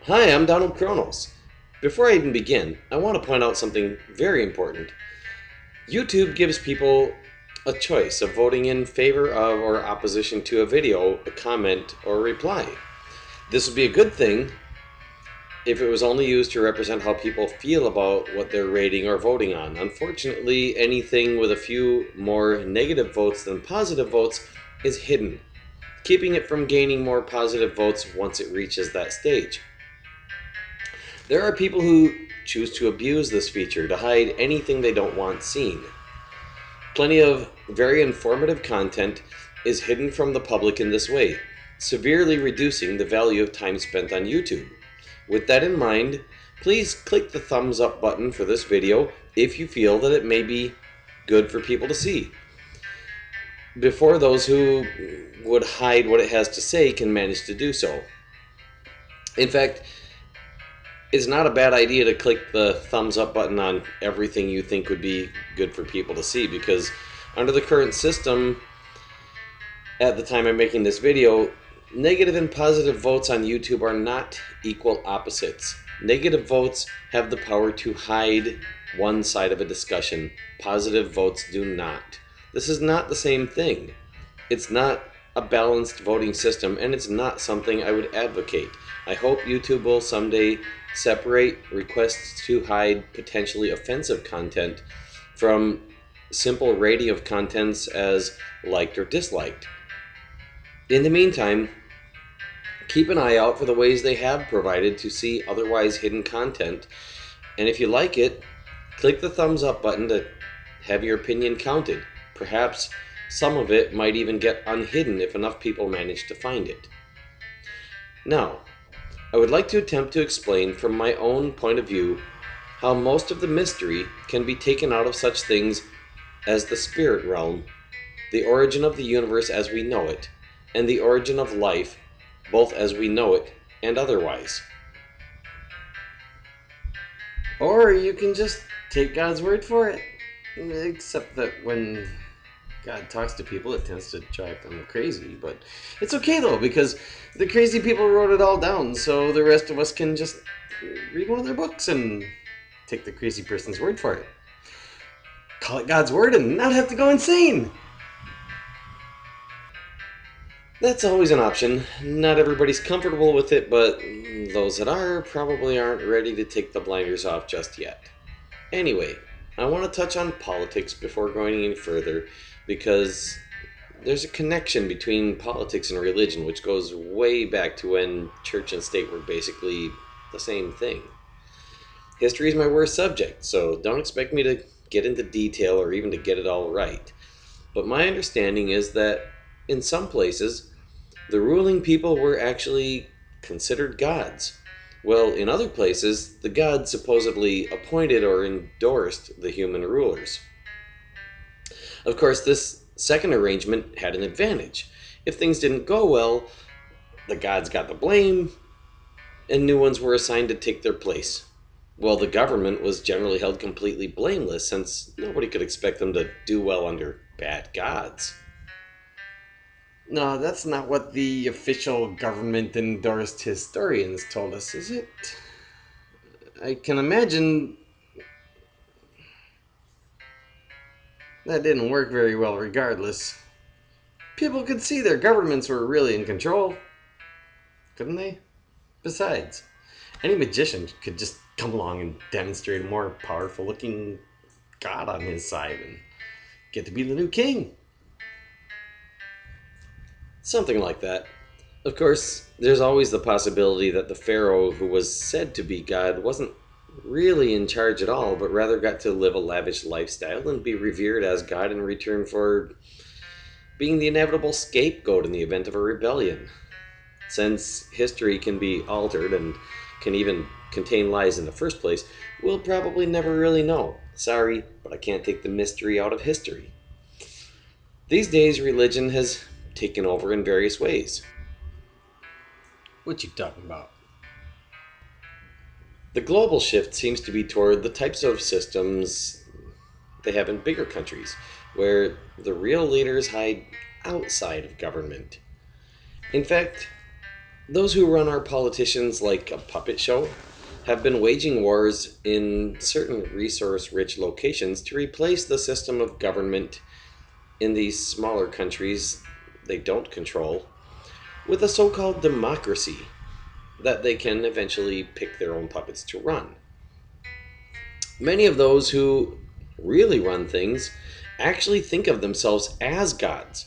Hi, I'm Donald Kronos. Before I even begin, I want to point out something very important. YouTube gives people a choice of voting in favor of or opposition to a video, a comment, or a reply. This would be a good thing if it was only used to represent how people feel about what they're rating or voting on. Unfortunately, anything with a few more negative votes than positive votes is hidden, keeping it from gaining more positive votes once it reaches that stage. There are people who choose to abuse this feature to hide anything they don't want seen. Plenty of very informative content is hidden from the public in this way, severely reducing the value of time spent on YouTube. With that in mind, please click the thumbs up button for this video if you feel that it may be good for people to see, before those who would hide what it has to say can manage to do so. In fact, it's not a bad idea to click the thumbs up button on everything you think would be good for people to see, because under the current system, at the time I'm making this video, negative and positive votes on YouTube are not equal opposites. Negative votes have the power to hide one side of a discussion. Positive votes do not. This is not the same thing. It's not a balanced voting system, and it's not something I would advocate. I hope YouTube will someday separate requests to hide potentially offensive content from simple rating of contents as liked or disliked. In the meantime, keep an eye out for the ways they have provided to see otherwise hidden content, and if you like it, click the thumbs up button to have your opinion counted. Perhaps some of it might even get unhidden if enough people manage to find it. Now, I would like to attempt to explain from my own point of view how most of the mystery can be taken out of such things as the spirit realm, the origin of the universe as we know it, and the origin of life, both as we know it and otherwise. Or you can just take God's word for it. Except that when God talks to people, it tends to drive them crazy. But it's okay though, because the crazy people wrote it all down, so the rest of us can just read one of their books and take the crazy person's word for it. Call it God's word and not have to go insane. That's always an option. Not everybody's comfortable with it, but those that are probably aren't ready to take the blinders off just yet. Anyway, I want to touch on politics before going any further, because there's a connection between politics and religion which goes way back to when church and state were basically the same thing. History is my worst subject, so don't expect me to get into detail or even to get it all right. But my understanding is that in some places, the ruling people were actually considered gods. Well, in other places, the gods supposedly appointed or endorsed the human rulers. Of course, this second arrangement had an advantage. If things didn't go well, the gods got the blame, and new ones were assigned to take their place. Well, the government was generally held completely blameless, since nobody could expect them to do well under bad gods. No, that's not what the official government endorsed historians told us, is it? I can imagine that didn't work very well regardless. People could see their governments were really in control, couldn't they? Besides, any magician could just come along and demonstrate a more powerful looking god on his side and get to be the new king. Something like that. Of course, there's always the possibility that the pharaoh who was said to be God wasn't really in charge at all, but rather got to live a lavish lifestyle and be revered as God in return for being the inevitable scapegoat in the event of a rebellion. Since history can be altered and can even contain lies in the first place, we'll probably never really know. Sorry, but I can't take the mystery out of history. These days, religion has taken over in various ways. What you talking about? The global shift seems to be toward the types of systems they have in bigger countries, where the real leaders hide outside of government. In fact, Those who run our politicians like a puppet show have been waging wars in certain resource rich locations to replace the system of government in these smaller countries they don't control with a so called democracy that they can eventually pick their own puppets to run. Many of those who really run things actually think of themselves as gods,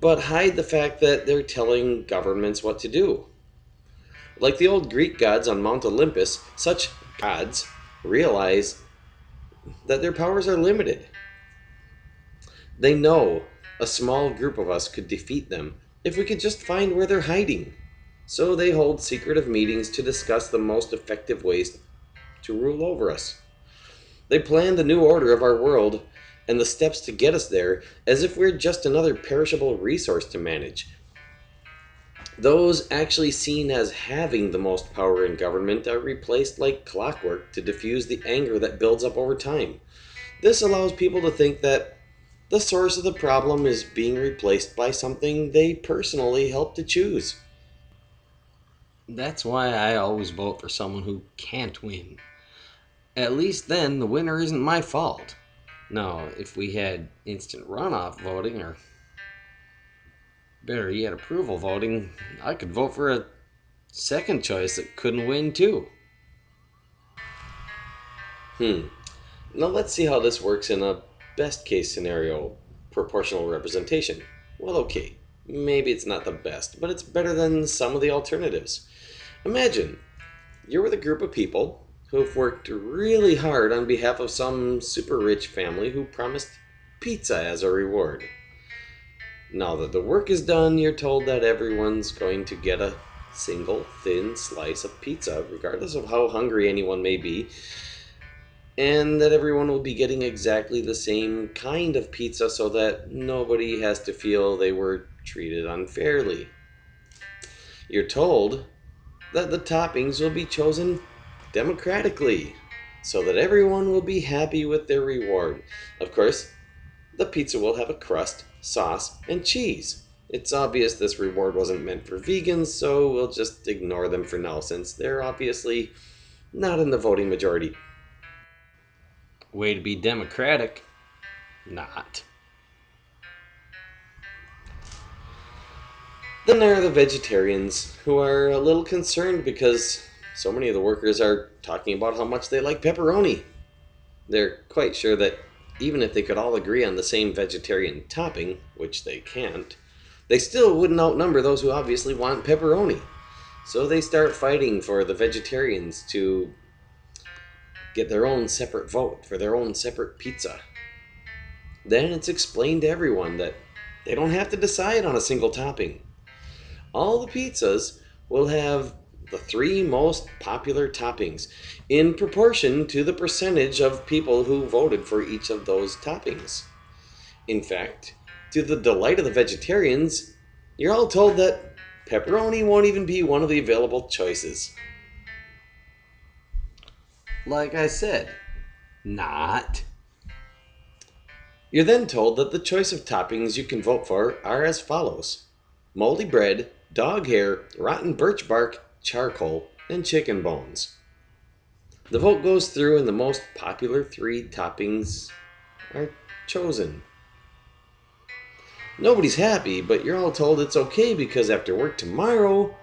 but hide the fact that they're telling governments what to do. Like the old Greek gods on Mount Olympus, such gods realize that their powers are limited. They know a small group of us could defeat them if we could just find where they're hiding. So they hold secretive meetings to discuss the most effective ways to rule over us. They plan the new order of our world and the steps to get us there as if we're just another perishable resource to manage. Those actually seen as having the most power in government are replaced like clockwork to diffuse the anger that builds up over time. This allows people to think that the source of the problem is being replaced by something they personally helped to choose. That's why I always vote for someone who can't win. At least then the winner isn't my fault. Now, if we had instant runoff voting, or better yet, approval voting, I could vote for a second choice that couldn't win too. Hmm. Now let's see how this works in a best case scenario proportional representation. Well, okay, maybe it's not the best, but it's better than some of the alternatives. Imagine you're with a group of people who've worked really hard on behalf of some super rich family who promised pizza as a reward. Now that the work is done, you're told that everyone's going to get a single thin slice of pizza, regardless of how hungry anyone may be, and that everyone will be getting exactly the same kind of pizza so that nobody has to feel they were treated unfairly. You're told that the toppings will be chosen democratically so that everyone will be happy with their reward. Of course, the pizza will have a crust, sauce, and cheese. It's obvious this reward wasn't meant for vegans, so we'll just ignore them for now since they're obviously not in the voting majority. Way to be democratic. Not. Then there are the vegetarians, who are a little concerned because so many of the workers are talking about how much they like pepperoni. They're quite sure that even if they could all agree on the same vegetarian topping, which they can't, they still wouldn't outnumber those who obviously want pepperoni. So they start fighting for the vegetarians to get their own separate vote for their own separate pizza. Then it's explained to everyone that they don't have to decide on a single topping. All the pizzas will have the three most popular toppings in proportion to the percentage of people who voted for each of those toppings. In fact, to the delight of the vegetarians, you're all told that pepperoni won't even be one of the available choices. Like I said, not. You're then told that the choice of toppings you can vote for are as follows: moldy bread, dog hair, rotten birch bark, charcoal, and chicken bones. The vote goes through, and the most popular three toppings are chosen. Nobody's happy, but you're all told it's okay because after work tomorrow,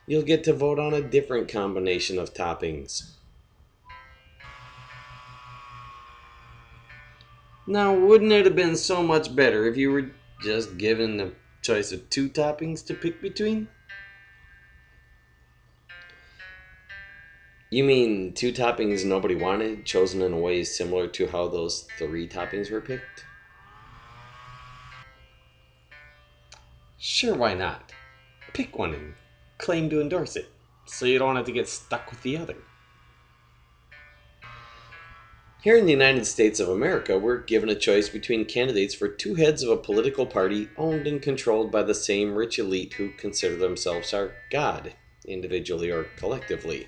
you'll get to vote on a different combination of toppings. Now, wouldn't it have been so much better if you were just given the choice of two toppings to pick between? You mean two toppings nobody wanted, chosen in a way similar to how those three toppings were picked? Sure, why not? Pick one and claim to endorse it, so you don't have to get stuck with the other. Here in the United States of America, we're given a choice between candidates for two heads of a political party owned and controlled by the same rich elite who consider themselves our God, individually or collectively.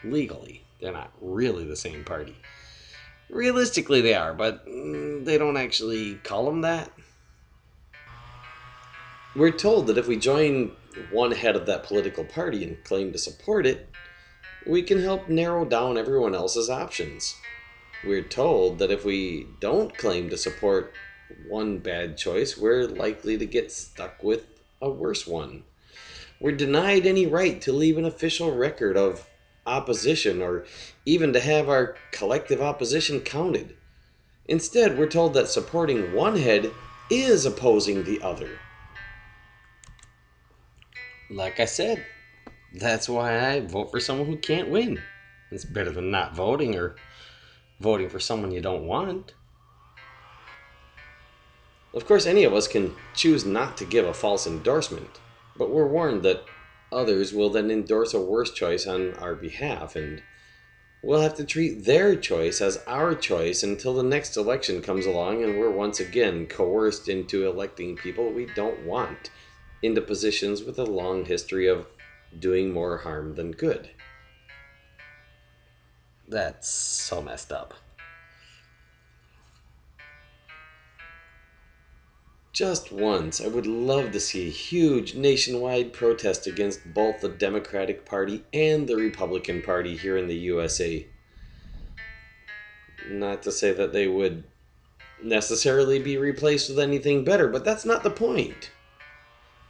Legally, they're not really the same party. Realistically, they are, but they don't actually call them that. We're told that if we join one head of that political party and claim to support it, we can help narrow down everyone else's options. We're told that if we don't claim to support one bad choice, we're likely to get stuck with a worse one. We're denied any right to leave an official record of opposition or even to have our collective opposition counted. Instead, we're told that supporting one head is opposing the other. Like I said, that's why I vote for someone who can't win. It's better than not voting or voting for someone you don't want. Of course, any of us can choose not to give a false endorsement, but we're warned that others will then endorse a worse choice on our behalf, and we'll have to treat their choice as our choice until the next election comes along and we're once again coerced into electing people we don't want into positions with a long history of doing more harm than good. That's so messed up. Just once, I would love to see a huge nationwide protest against both the Democratic Party and the Republican Party here in the USA. Not to say that they would necessarily be replaced with anything better, but that's not the point.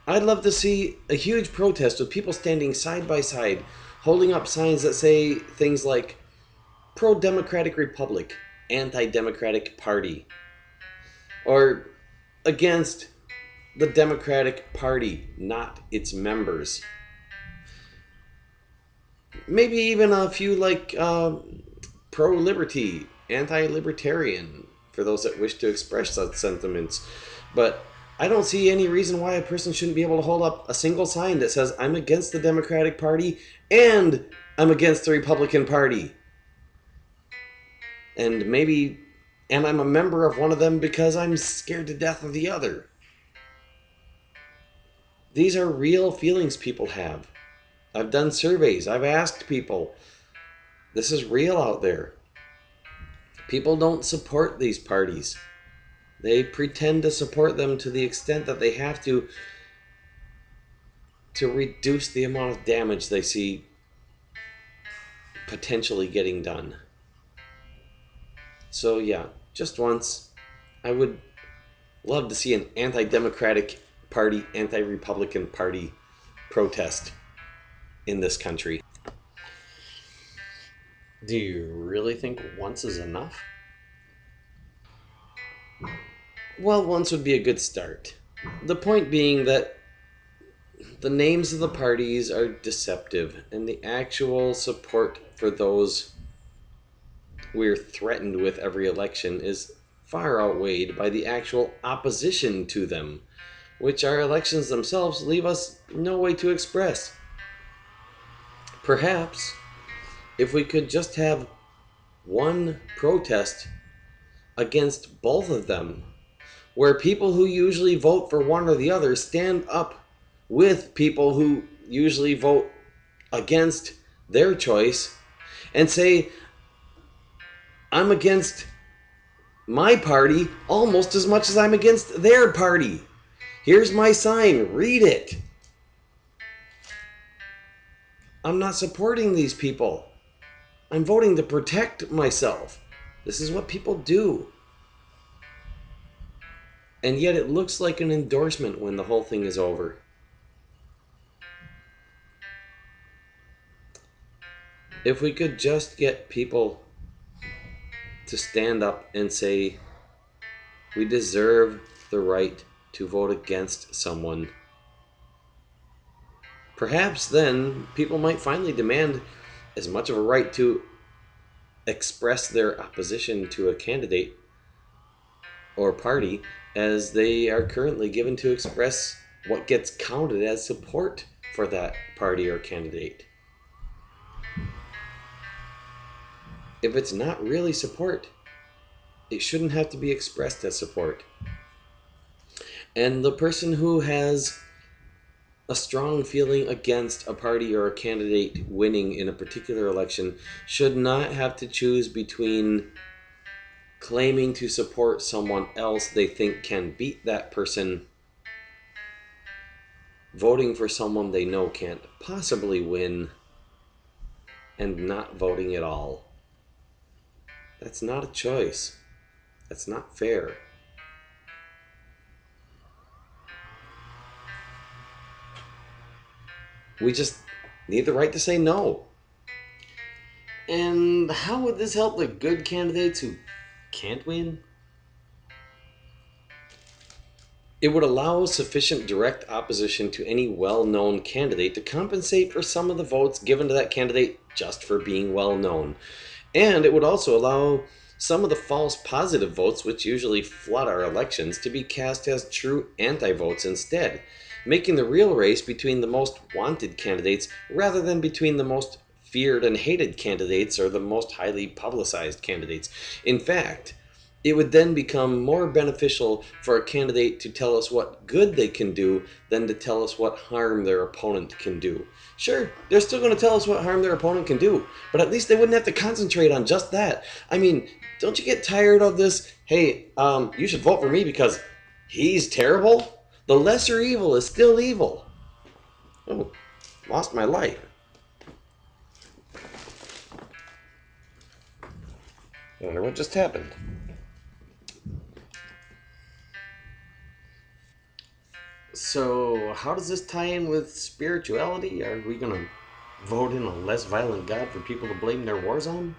I'd love to see a huge protest with people standing side by side, holding up signs that say things like pro Democratic Republic, anti Democratic Party, or against the Democratic Party, not its members. Maybe even a few like pro liberty, anti libertarian, for those that wish to express such sentiments. But I don't see any reason why a person shouldn't be able to hold up a single sign that says, I'm against the Democratic Party and I'm against the Republican Party. And I'm a member of one of them because I'm scared to death of the other. These are real feelings people have. I've done surveys, I've asked people. This is real out there. People don't support these parties. They pretend to support them to the extent that they have to reduce the amount of damage they see potentially getting done. So yeah, just once, I would love to see an anti-democratic party, anti-republican party protest in this country. Do you really think once is enough? Well, once would be a good start. The point being that the names of the parties are deceptive, and the actual support for those we're threatened with every election is far outweighed by the actual opposition to them, which our elections themselves leave us no way to express. Perhaps if we could just have one protest against both of them, where people who usually vote for one or the other stand up with people who usually vote against their choice and say, I'm against my party almost as much as I'm against their party. Here's my sign, read it. I'm not supporting these people. I'm voting to protect myself. This is what people do. And yet it looks like an endorsement when the whole thing is over. If we could just get people to stand up and say, we deserve the right to vote against someone, perhaps then people might finally demand as much of a right to express their opposition to a candidate or party as they are currently given to express what gets counted as support for that party or candidate. If it's not really support, it shouldn't have to be expressed as support. And the person who has a strong feeling against a party or a candidate winning in a particular election should not have to choose between claiming to support someone else they think can beat that person voting for someone they know can't possibly win and not voting at all. That's not a choice. That's not fair. We just need the right to say no. And how would this help the good candidates who can't win? It would allow sufficient direct opposition to any well-known candidate to compensate for some of the votes given to that candidate just for being well-known. And it would also allow some of the false positive votes, which usually flood our elections, to be cast as true anti-votes instead, making the real race between the most wanted candidates rather than between the most feared and hated candidates or the most highly publicized candidates. In fact, it would then become more beneficial for a candidate to tell us what good they can do than to tell us what harm their opponent can do. Sure, they're still going to tell us what harm their opponent can do, but at least they wouldn't have to concentrate on just that. I mean, don't you get tired of this? Hey, you should vote for me because he's terrible? The lesser evil is still evil. Oh, lost my light. I wonder what just happened. So, how does this tie in with spirituality? Are we going to vote in a less violent God for people to blame their wars on?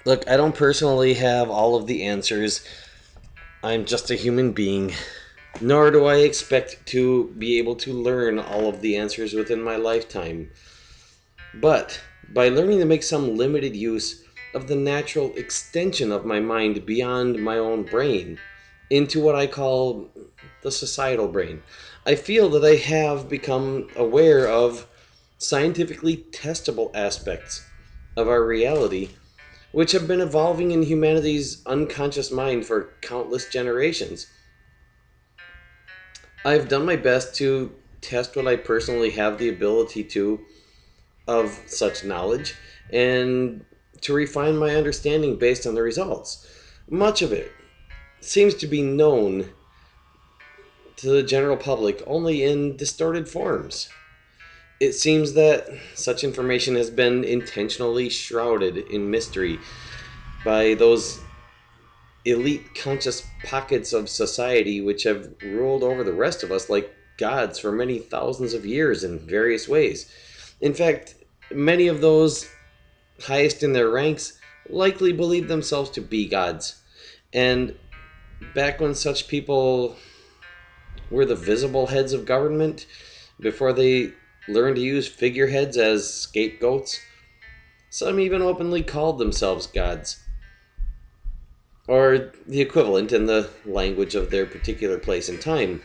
Look, I don't personally have all of the answers. I'm just a human being. Nor do I expect to be able to learn all of the answers within my lifetime. But by learning to make some limited use of the natural extension of my mind beyond my own brain into what I call the societal brain, I feel that I have become aware of scientifically testable aspects of our reality which have been evolving in humanity's unconscious mind for countless generations. I've done my best to test what I personally have the ability to of such knowledge and to refine my understanding based on the results. Much of it seems to be known to the general public only in distorted forms. It seems that such information has been intentionally shrouded in mystery by those elite conscious pockets of society which have ruled over the rest of us like gods for many thousands of years in various ways. In fact, many of those highest in their ranks likely believe themselves to be gods. And back when such people were the visible heads of government, before they learned to use figureheads as scapegoats, some even openly called themselves gods, or the equivalent in the language of their particular place and time.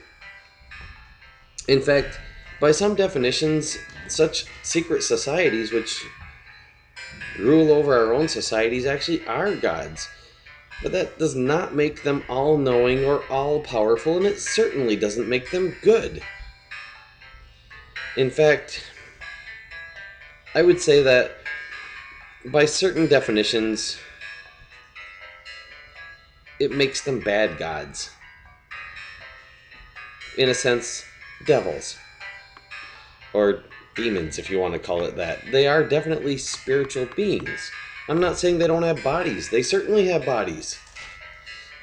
In fact, by some definitions, such secret societies which rule over our own societies actually are gods. But that does not make them all-knowing or all-powerful, and it certainly doesn't make them good. In fact, I would say that by certain definitions, it makes them bad gods. In a sense, devils. Or demons, if you want to call it that. They are definitely spiritual beings. I'm not saying they don't have bodies. They certainly have bodies.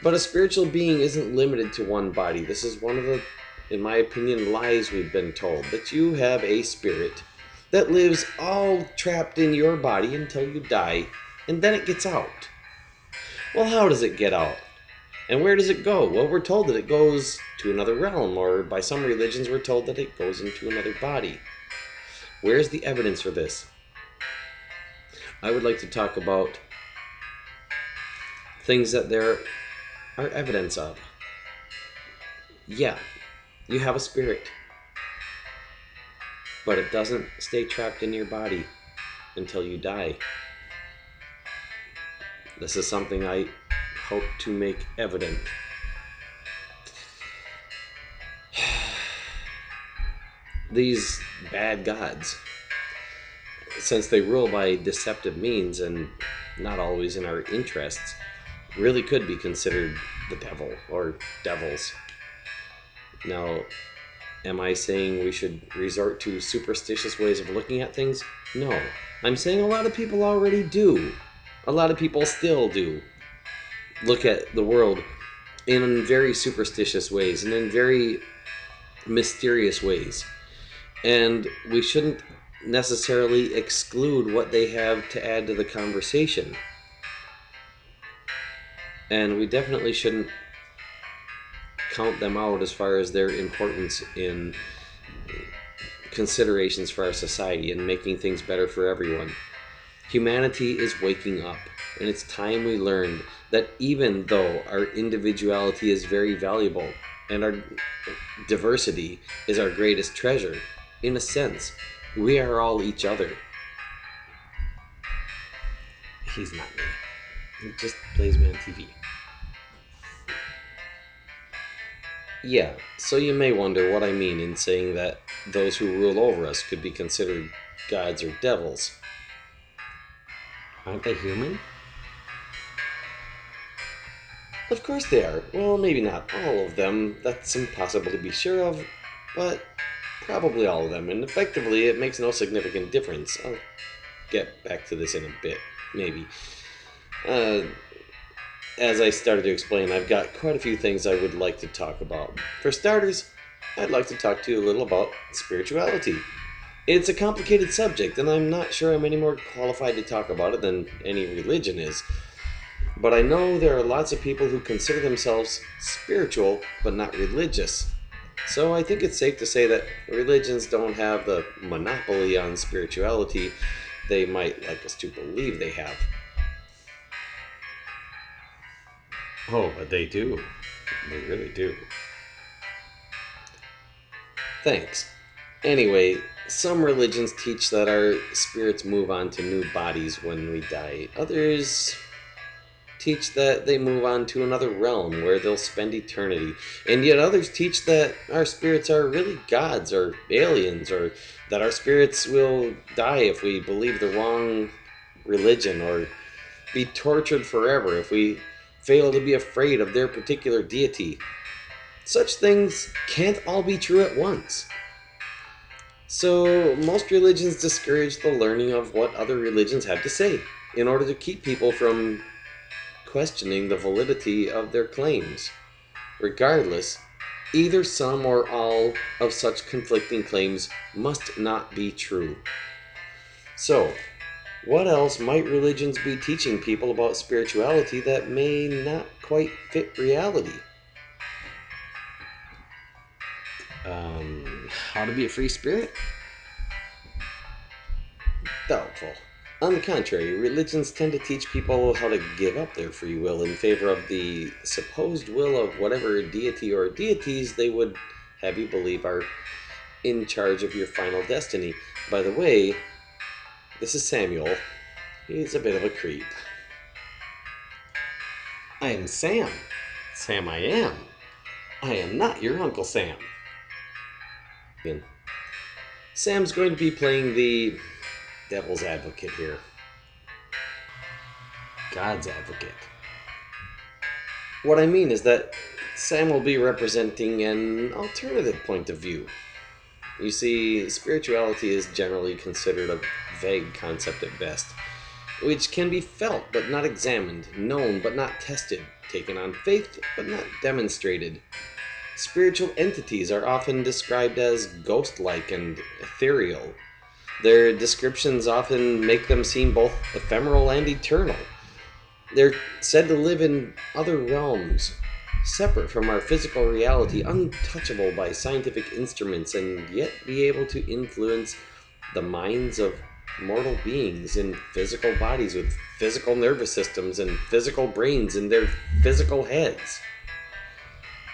But a spiritual being isn't limited to one body. This is one of the, in my opinion, lies we've been told. That you have a spirit that lives all trapped in your body until you die, and then it gets out. Well, how does it get out? And where does it go? Well, we're told that it goes to another realm, or by some religions we're told that it goes into another body. Where's the evidence for this? I would like to talk about things that there are evidence of. Yeah, you have a spirit, but it doesn't stay trapped in your body until you die. This is something I hope to make evident. These bad gods, since they rule by deceptive means and not always in our interests, really could be considered the devil or devils. Now, am I saying we should resort to superstitious ways of looking at things? No. I'm saying a lot of people already do. A lot of people still do look at the world in very superstitious ways and in very mysterious ways. And we shouldn't necessarily exclude what they have to add to the conversation. And we definitely shouldn't count them out as far as their importance in considerations for our society and making things better for everyone. Humanity is waking up, and it's time we learned that even though our individuality is very valuable and our diversity is our greatest treasure, in a sense, we are all each other. He's not me. He just plays me on TV. Yeah, so you may wonder what I mean in saying that those who rule over us could be considered gods or devils. Aren't they human? Of course they are. Well, maybe not all of them. That's impossible to be sure of, but probably all of them. And effectively, it makes no significant difference. I'll get back to this in a bit, maybe. As I started to explain, I've got quite a few things I would like to talk about. For starters, I'd like to talk to you a little about spirituality. It's a complicated subject, and I'm not sure I'm any more qualified to talk about it than any religion is. But I know there are lots of people who consider themselves spiritual, but not religious. So I think it's safe to say that religions don't have the monopoly on spirituality they might like us to believe they have. Oh, but they do. They really do. Thanks. Anyway, some religions teach that our spirits move on to new bodies when we die. Others teach that they move on to another realm where they'll spend eternity. And yet others teach that our spirits are really gods or aliens, or that our spirits will die if we believe the wrong religion, or be tortured forever if we fail to be afraid of their particular deity. Such things can't all be true at once. So, most religions discourage the learning of what other religions have to say in order to keep people from questioning the validity of their claims. Regardless, either some or all of such conflicting claims must not be true. So, what else might religions be teaching people about spirituality that may not quite fit reality? How to be a free spirit? Doubtful. On the contrary, religions tend to teach people how to give up their free will in favor of the supposed will of whatever deity or deities they would have you believe are in charge of your final destiny. By the way, this is Samuel. He's a bit of a creep. I am Sam. Sam, I am. I am not your Uncle Sam. Sam's going to be playing the devil's advocate here. God's advocate. What I mean is that Sam will be representing an alternative point of view. You see, spirituality is generally considered a vague concept at best, which can be felt but not examined, known but not tested, taken on faith but not demonstrated. Spiritual entities are often described as ghost-like and ethereal. Their descriptions often make them seem both ephemeral and eternal. They're said to live in other realms, separate from our physical reality, untouchable by scientific instruments, and yet be able to influence the minds of mortal beings in physical bodies with physical nervous systems and physical brains in their physical heads.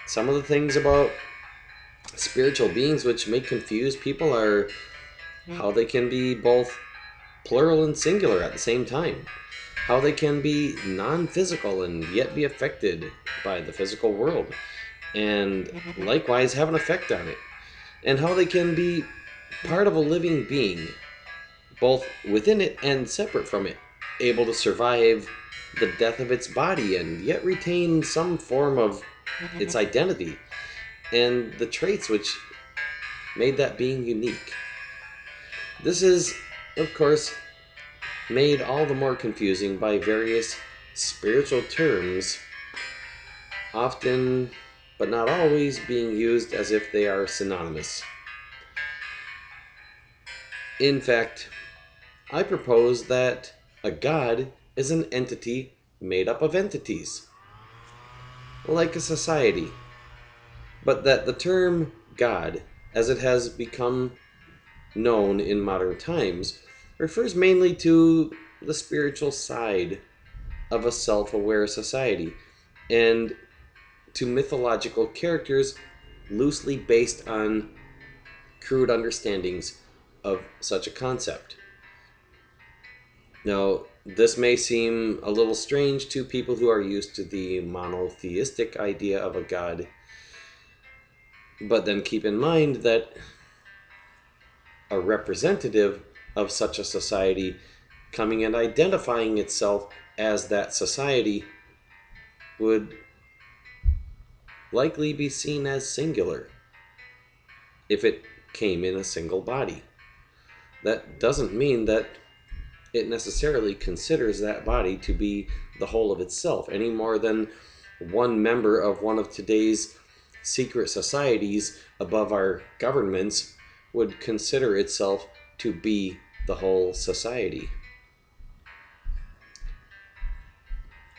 Some of the things about spiritual beings which may confuse people are how they can be both plural and singular at the same time, how they can be non-physical and yet be affected by the physical world, and likewise have an effect on it, and how they can be part of a living being, both within it and separate from it. able to survive the death of its body and yet retain some form of its identity and the traits which made that being unique. This is, of course, made all the more confusing by various spiritual terms, often but not always being used as if they are synonymous. In fact, I propose that a god is an entity made up of entities, like a society, but that the term God, as it has become known in modern times, refers mainly to the spiritual side of a self aware society and to mythological characters loosely based on crude understandings of such a concept. Now, this may seem a little strange to people who are used to the monotheistic idea of a god, but then keep in mind that a representative of such a society coming and identifying itself as that society would likely be seen as singular if it came in a single body. That doesn't mean that it necessarily considers that body to be the whole of itself any more than one member of one of today's secret societies above our governments would consider itself to be the whole society.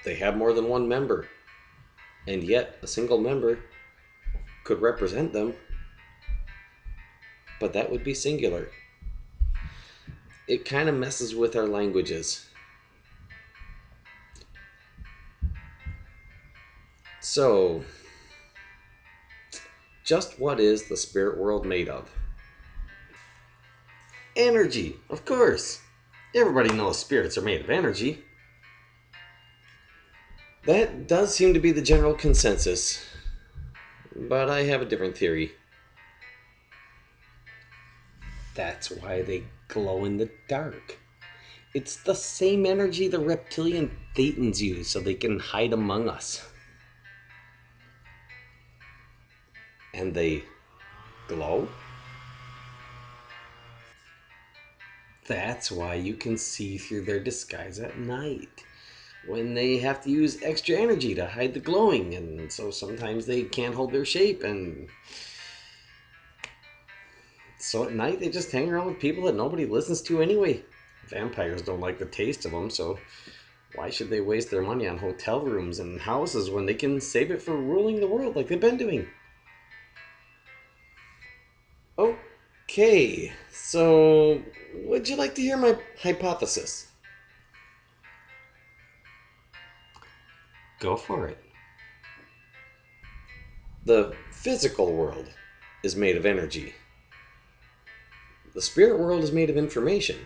They have more than one member, and yet a single member could represent them, but that would be singular. It kind of messes with our languages. So, just what is the spirit world made of? Energy, of course. Everybody knows spirits are made of energy. That does seem to be the general consensus, but I have a different theory. That's why they glow in the dark. It's the same energy the reptilian thetans use so they can hide among us. And they glow? That's why you can see through their disguise at night, when they have to use extra energy to hide the glowing, and so sometimes they can't hold their shape, and so at night they just hang around with people that nobody listens to anyway. Vampires don't like the taste of them, so why should they waste their money on hotel rooms and houses when they can save it for ruling the world like they've been doing? Okay, so would you like to hear my hypothesis? Go for it. The physical world is made of energy. The spirit world is made of information.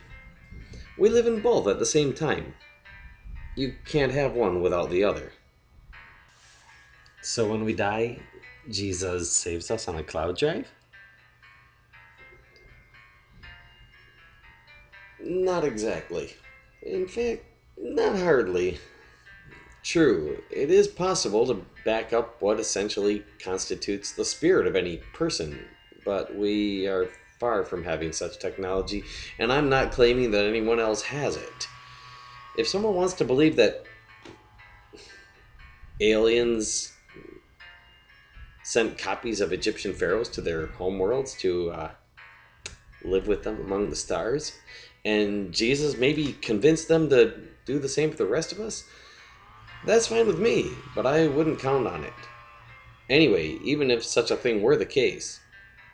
We live in both at the same time. You can't have one without the other. So when we die, Jesus saves us on a cloud drive? Not exactly. In fact, not hardly. True, it is possible to back up what essentially constitutes the spirit of any person, but we are far from having such technology, and I'm not claiming that anyone else has it. If someone wants to believe that aliens sent copies of Egyptian pharaohs to their homeworlds to live with them among the stars, and Jesus maybe convinced them to do the same for the rest of us, that's fine with me, but I wouldn't count on it. Anyway, even if such a thing were the case,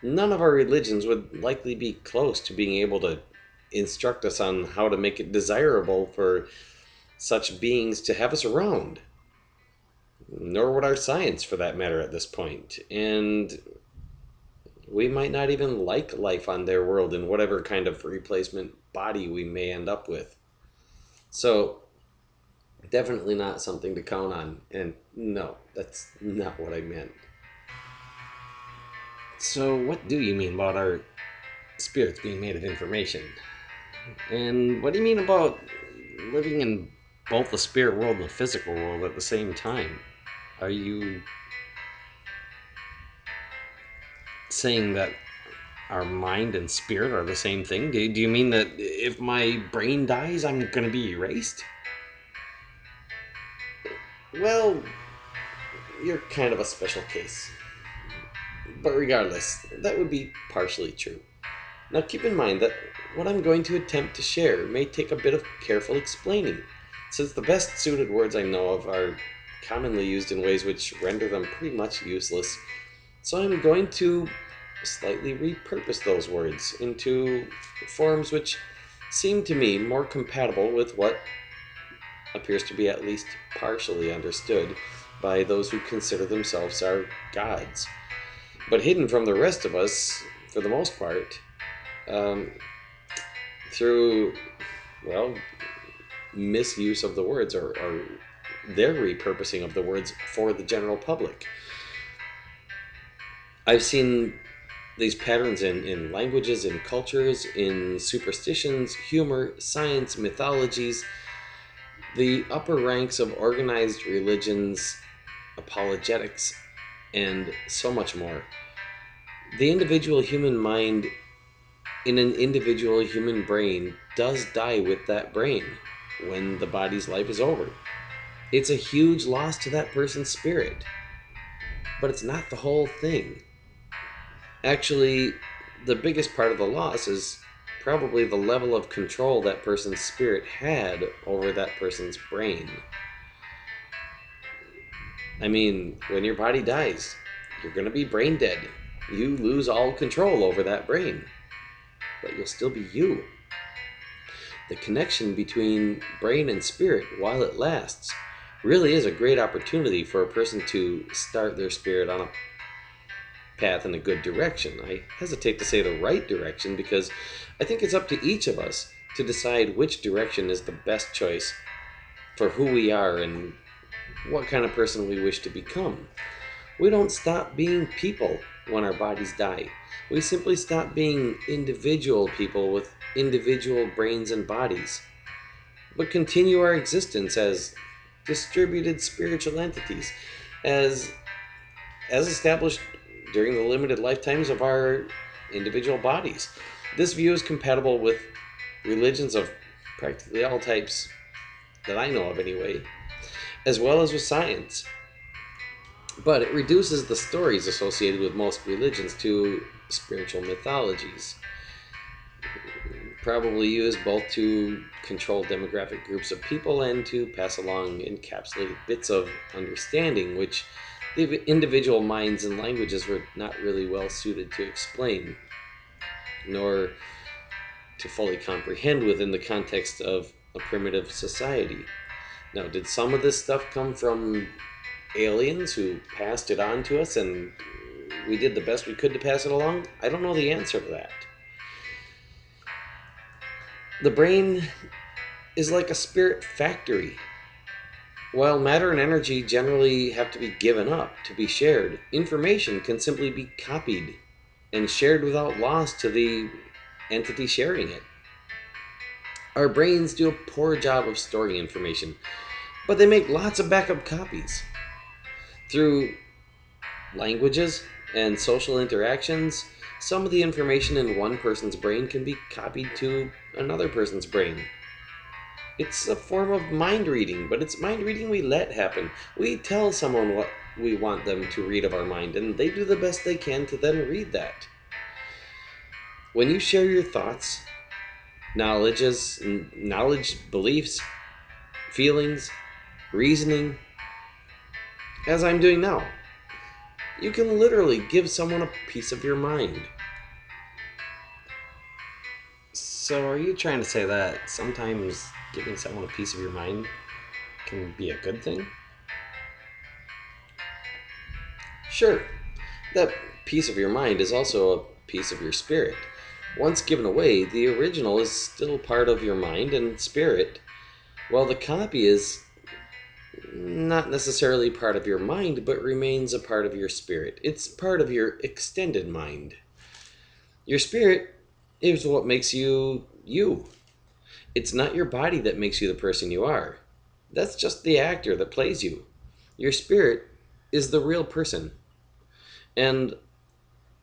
none of our religions would likely be close to being able to instruct us on how to make it desirable for such beings to have us around. Nor would our science, for that matter, at this point. And we might not even like life on their world in whatever kind of replacement body we may end up with. So, definitely not something to count on. And no, that's not what I meant. So what do you mean about our spirits being made of information? And what do you mean about living in both the spirit world and the physical world at the same time. Are you saying that our mind and spirit are the same thing? Do you mean that if my brain dies, I'm going to be erased? Well, you're kind of a special case. But regardless, that would be partially true. Now keep in mind that what I'm going to attempt to share may take a bit of careful explaining, since the best suited words I know of are commonly used in ways which render them pretty much useless. So I'm going to slightly repurpose those words into forms which seem to me more compatible with what appears to be at least partially understood by those who consider themselves our gods, but hidden from the rest of us for the most part, um, through, well, misuse of the words, or their repurposing of the words for the general public. I've seen these patterns in languages, in cultures, in superstitions, humor, science, mythologies, the upper ranks of organized religions, apologetics, and so much more. The individual human mind in an individual human brain does die with that brain when the body's life is over. It's a huge loss to that person's spirit, but it's not the whole thing. Actually, the biggest part of the loss is probably the level of control that person's spirit had over that person's brain. I mean, when your body dies, you're going to be brain dead. You lose all control over that brain, but you'll still be you. The connection between brain and spirit, while it lasts, really is a great opportunity for a person to start their spirit on a path in a good direction. I hesitate to say the right direction because I think it's up to each of us to decide which direction is the best choice for who we are and what kind of person we wish to become. We don't stop being people when our bodies die. We simply stop being individual people with individual brains and bodies, but continue our existence as distributed spiritual entities, as established during the limited lifetimes of our individual bodies. This view is compatible with religions of practically all types that I know of anyway, as well as with science. But it reduces the stories associated with most religions to spiritual mythologies, probably used both to control demographic groups of people and to pass along encapsulated bits of understanding, which the individual minds and languages were not really well suited to explain, nor to fully comprehend within the context of a primitive society. Now, did some of this stuff come from aliens who passed it on to us and we did the best we could to pass it along? I don't know the answer to that. The brain is like a spirit factory. While matter and energy generally have to be given up to be shared, information can simply be copied and shared without loss to the entity sharing it. Our brains do a poor job of storing information, but they make lots of backup copies. Through languages and social interactions, some of the information in one person's brain can be copied to another person's brain. It's a form of mind reading, but it's mind reading we let happen. We tell someone what we want them to read of our mind, and they do the best they can to then read that. When you share your thoughts, knowledge, beliefs, feelings, reasoning, as I'm doing now, you can literally give someone a piece of your mind. So, are you trying to say that sometimes giving someone a piece of your mind can be a good thing? Sure, that piece of your mind is also a piece of your spirit. Once given away, the original is still part of your mind and spirit, while the copy is not necessarily part of your mind, but remains a part of your spirit. It's part of your extended mind. Your spirit is what makes you you. It's not your body that makes you the person you are. That's just the actor that plays you. Your spirit is the real person. And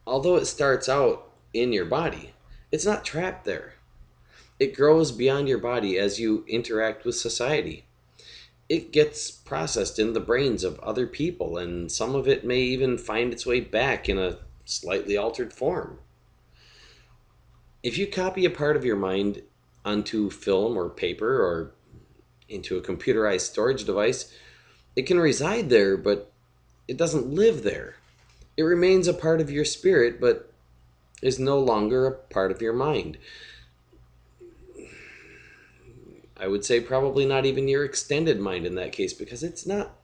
although it starts out in your body, it's not trapped there. It grows beyond your body as you interact with society. It gets processed in the brains of other people, and some of it may even find its way back in a slightly altered form. If you copy a part of your mind onto film or paper or into a computerized storage device, it can reside there, but it doesn't live there. It remains a part of your spirit, but is no longer a part of your mind. I would say probably not even your extended mind in that case, because it's not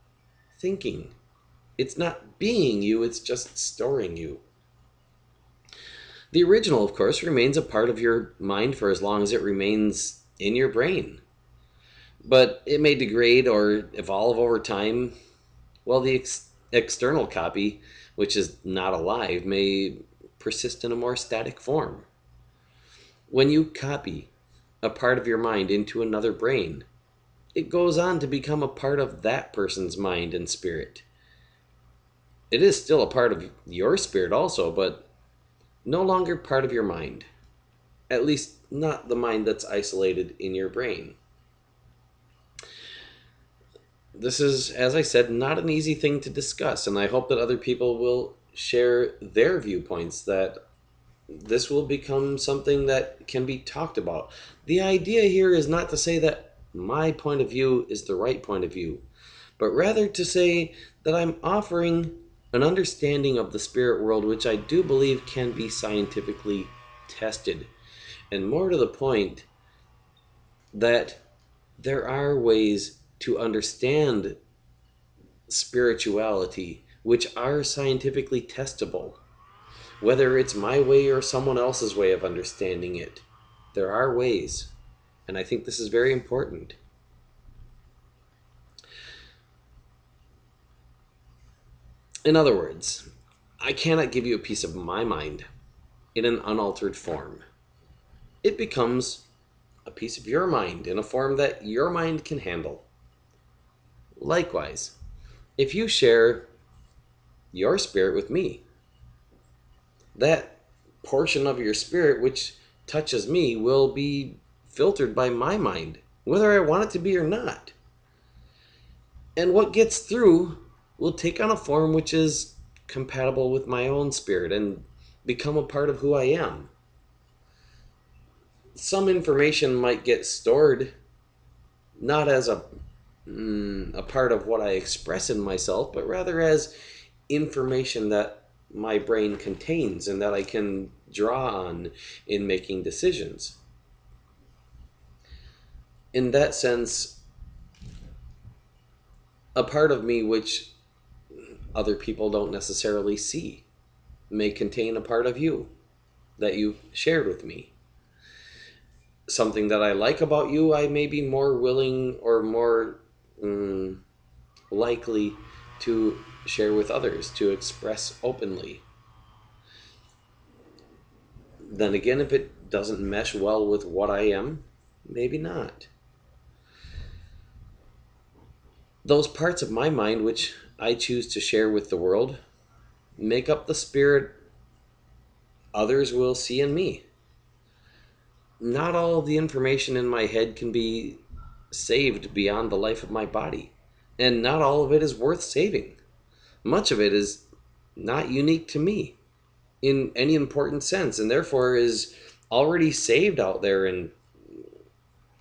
thinking. It's not being you, it's just storing you. The original, of course, remains a part of your mind for as long as it remains in your brain. But it may degrade or evolve over time. Well, the external copy, which is not alive, may persist in a more static form. When you copy a part of your mind into another brain, it goes on to become a part of that person's mind and spirit. It is still a part of your spirit also, but no longer part of your mind. At least, not the mind that's isolated in your brain. This is, as I said, not an easy thing to discuss, and I hope that other people will share their viewpoints, that this will become something that can be talked about. The idea here is not to say that my point of view is the right point of view, but rather to say that I'm offering an understanding of the spirit world which I do believe can be scientifically tested. And more to the point, that there are ways to understand spirituality which are scientifically testable. Whether it's my way or someone else's way of understanding it, there are ways. And I think this is very important. In other words, I cannot give you a piece of my mind in an unaltered form. It becomes a piece of your mind in a form that your mind can handle. Likewise, if you share your spirit with me, that portion of your spirit which touches me will be filtered by my mind, whether I want it to be or not. And what gets through will take on a form which is compatible with my own spirit and become a part of who I am. Some information might get stored not as a part of what I express in myself, but rather as information that my brain contains and that I can draw on in making decisions. In that sense, a part of me which other people don't necessarily see may contain a part of you that you've shared with me. Something that I like about you, I may be more willing or more likely to share with others, to express openly. Then again, if it doesn't mesh well with what I am, maybe not. Those parts of my mind which I choose to share with the world make up the spirit others will see in me. Not all of the information in my head can be saved beyond the life of my body, and not all of it is worth saving. Much of it is not unique to me in any important sense, and therefore is already saved out there in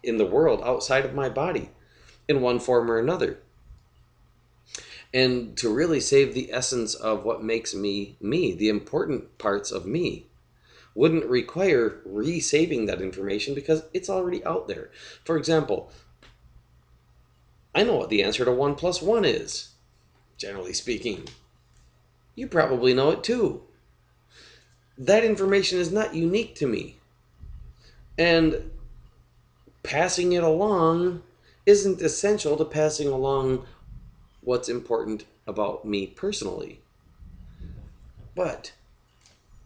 the world outside of my body in one form or another. And to really save the essence of what makes me me, the important parts of me, wouldn't require resaving that information because it's already out there. For example, I know what the answer to 1 plus 1 is, generally speaking. You probably know it too. That information is not unique to me. And passing it along isn't essential to passing along what's important about me personally. But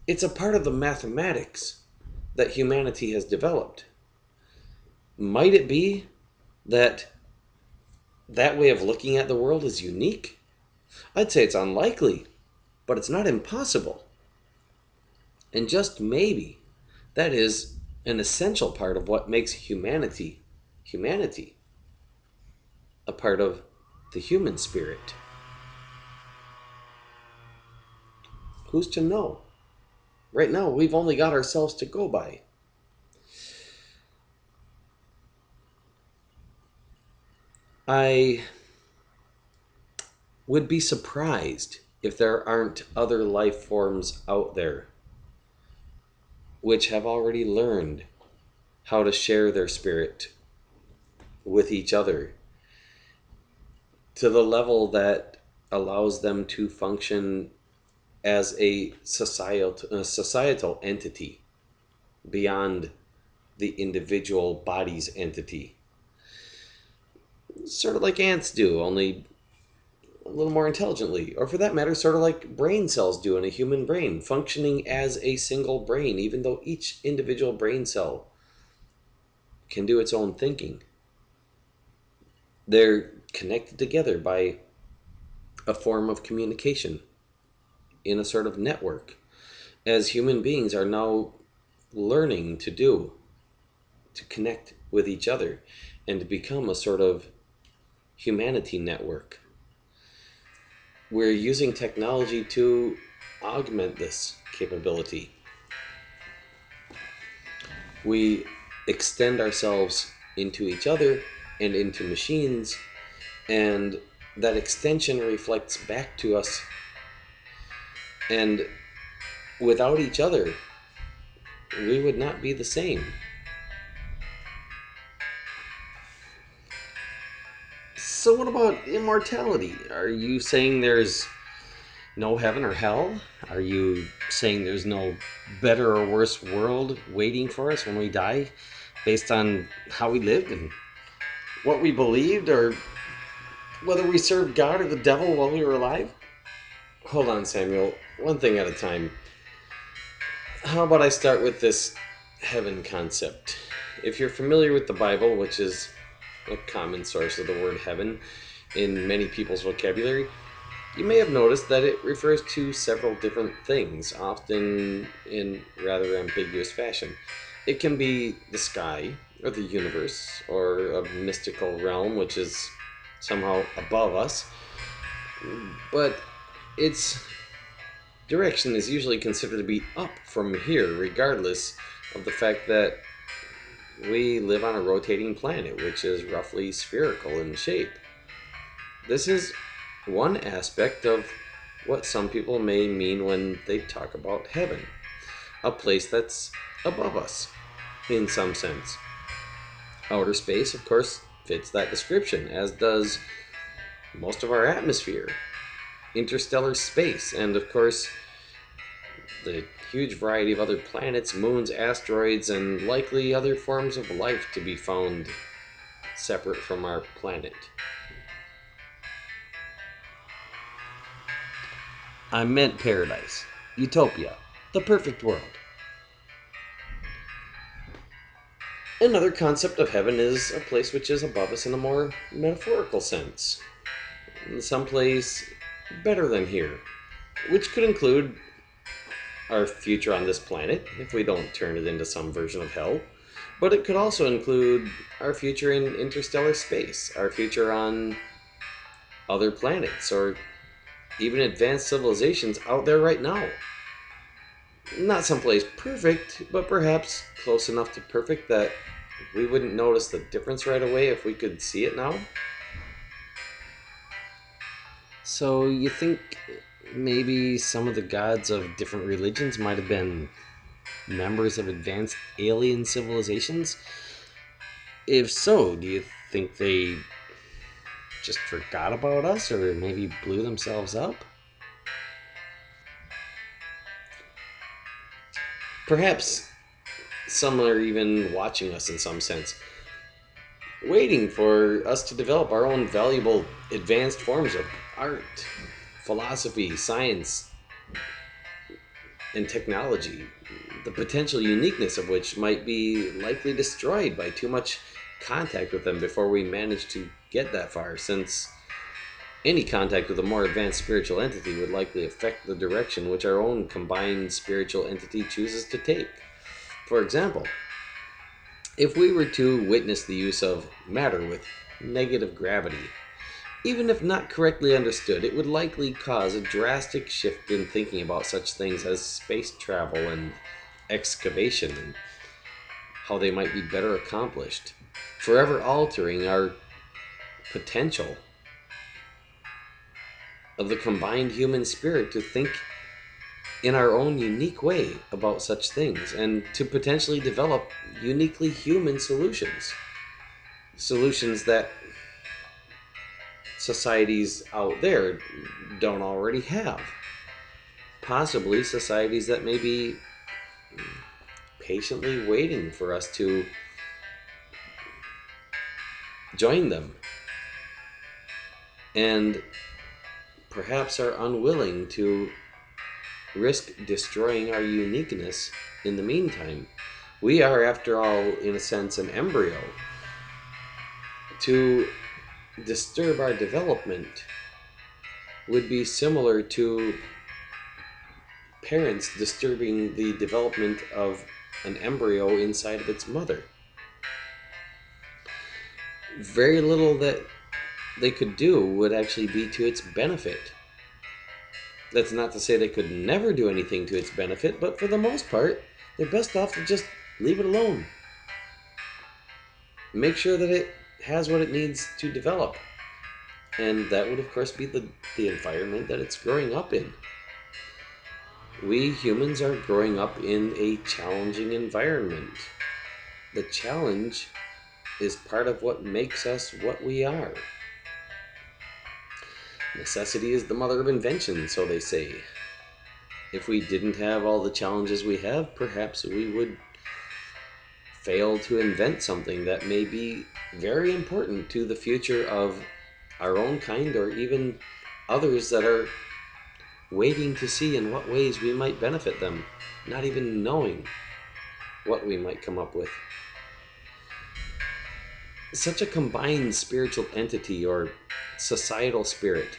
it's a part of the mathematics that humanity has developed. Might it be that that way of looking at the world is unique? I'd say it's unlikely, but it's not impossible. And just maybe, that is an essential part of what makes humanity, a part of the human spirit. Who's to know? Right now, we've only got ourselves to go by. I would be surprised if there aren't other life forms out there which have already learned how to share their spirit with each other to the level that allows them to function as a societal entity beyond the individual body's entity. Sort of like ants do, only a little more intelligently. Or for that matter, sort of like brain cells do in a human brain, functioning as a single brain, even though each individual brain cell can do its own thinking. They're connected together by a form of communication in a sort of network, as human beings are now learning to do, to connect with each other and to become a sort of humanity network. We're using technology to augment this capability. We extend ourselves into each other and into machines, and that extension reflects back to us. And without each other, we would not be the same. So, what about immortality? Are you saying there's no heaven or hell? Are you saying there's no better or worse world waiting for us when we die based on how we lived and what we believed, or whether we served God or the devil while we were alive? Hold on, Samuel. One thing at a time. How about I start with this heaven concept? If you're familiar with the Bible, which is a common source of the word heaven in many people's vocabulary, you may have noticed that it refers to several different things, often in rather ambiguous fashion. It can be the sky, or the universe, or a mystical realm which is somehow above us, but its direction is usually considered to be up from here, regardless of the fact that we live on a rotating planet which is roughly spherical in shape. This is one aspect of what some people may mean when they talk about heaven, a place that's above us in some sense. Outer space, of course, fits that description, as does most of our atmosphere, interstellar space, and of course the huge variety of other planets, moons, asteroids, and likely other forms of life to be found separate from our planet. I meant paradise, utopia, the perfect world. Another concept of heaven is a place which is above us in a more metaphorical sense. Someplace better than here, which could include our future on this planet, if we don't turn it into some version of hell. But it could also include our future in interstellar space, our future on other planets, or even advanced civilizations out there right now. Not someplace perfect, but perhaps close enough to perfect that we wouldn't notice the difference right away if we could see it now. So you think maybe some of the gods of different religions might have been members of advanced alien civilizations? If so, do you think they just forgot about us or maybe blew themselves up? Perhaps some are even watching us in some sense, waiting for us to develop our own valuable advanced forms of art, philosophy, science, and technology, the potential uniqueness of which might be likely destroyed by too much contact with them before we manage to get that far, since any contact with a more advanced spiritual entity would likely affect the direction which our own combined spiritual entity chooses to take. For example, if we were to witness the use of matter with negative gravity, even if not correctly understood, it would likely cause a drastic shift in thinking about such things as space travel and excavation and how they might be better accomplished, forever altering our potential of the combined human spirit to think in our own unique way about such things and to potentially develop uniquely human solutions. Solutions that societies out there don't already have. Possibly societies that may be patiently waiting for us to join them and perhaps are unwilling to risk destroying our uniqueness in the meantime. We are, after all, in a sense, an embryo. To disturb our development would be similar to parents disturbing the development of an embryo inside of its mother. Very little that they could do would actually be to its benefit. That's not to say they could never do anything to its benefit, but for the most part, they're best off to just leave it alone. Make sure that it has what it needs to develop. And that would, of course, be the environment that it's growing up in. We humans are growing up in a challenging environment. The challenge is part of what makes us what we are. Necessity is the mother of invention, so they say. If we didn't have all the challenges we have, perhaps we would fail to invent something that may be very important to the future of our own kind or even others that are waiting to see in what ways we might benefit them, not even knowing what we might come up with. Such a combined spiritual entity or societal spirit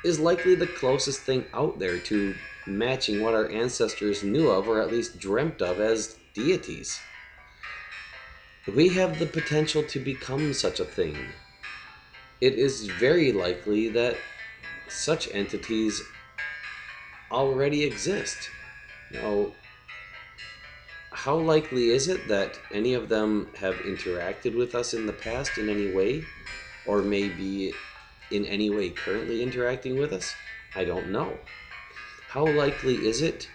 is likely the closest thing out there to matching what our ancestors knew of or at least dreamt of as deities. We have the potential to become such a thing. It is very likely that such entities already exist. Now, how likely is it that any of them have interacted with us in the past in any way, or maybe in any way currently interacting with us? I don't know. How likely is it